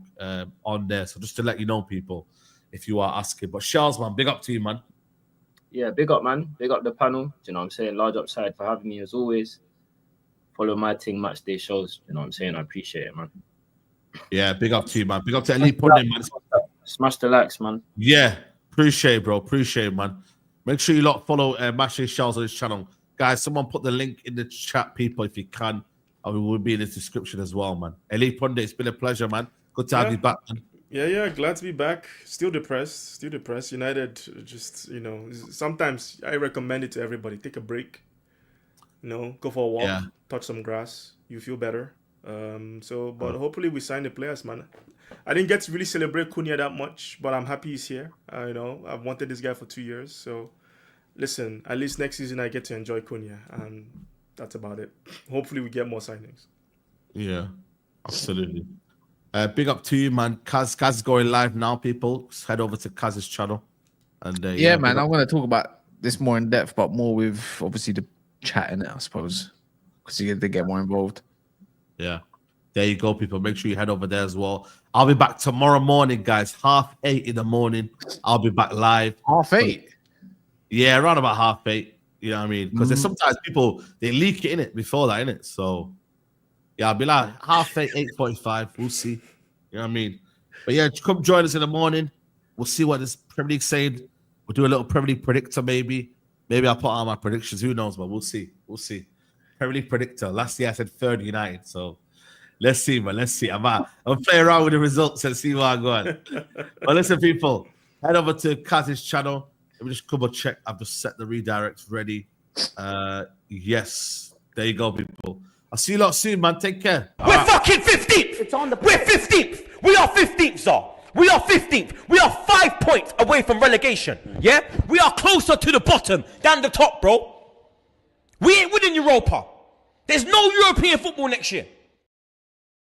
on there. So just to let you know, people, if you are asking. But Charles, man, big up to you, man. Yeah, big up, man. Big up the panel. Do you know what I'm saying? Large upside for having me as always. Follow my thing, match day shows. You know what I'm saying? I appreciate it, man. Yeah, big up to you, man. Big up to Elite Pundit, man. Smash the likes, man. Yeah, appreciate it, bro. Appreciate it, man. Make sure you lot follow Match Day Charles on his channel. Guys, someone put the link in the chat, people, if you can. And we will be in the description as well, man. Elite Pundit, it's been a pleasure, man. Good to have you back, man. Yeah, glad to be back. Still depressed. United, just, sometimes I recommend it to everybody. Take a break. Go for a walk, touch some grass. You feel better. But hopefully we sign the players, man. I didn't get to really celebrate Cunha that much, but I'm happy he's here. I've wanted this guy for 2 years. So, listen, at least next season I get to enjoy Cunha, and that's about it. Hopefully we get more signings. Yeah, absolutely. Big up to you, man. Kaz is going live now, people. Just head over to Kaz's channel. And man, I'm going to talk about this more in depth, but more with obviously the chat in it, I suppose, because they get more involved. Yeah. There you go, people. Make sure you head over there as well. I'll be back tomorrow morning, guys. 8:30 in the morning. I'll be back live. 8:30? Yeah, around about 8:30. You know what I mean? Because there's sometimes people, they leak it in it before that, innit? So, yeah, I'll be like 8:30, 8:45. We'll see. You know what I mean? But yeah, come join us in the morning. We'll see what this Premier League saying. We'll do a little Premier League predictor, maybe. Maybe I'll put out my predictions. Who knows? But we'll see. We'll see. Premier League predictor. Last year I said 3rd United. So let's see, man. Let's see. I'll play around with the results and see where I go on. But listen, people, head over to Kaz's channel. Let me just double check. I've just set the redirects ready. Yes. There you go, people. I'll see you lot soon, man. Take care. We're fucking 15th. It's on the. We're 15th. We are 15th, sir. We are 15th. We are 5 points away from relegation. Yeah? We are closer to the bottom than the top, bro. We ain't winning Europa. There's no European football next year.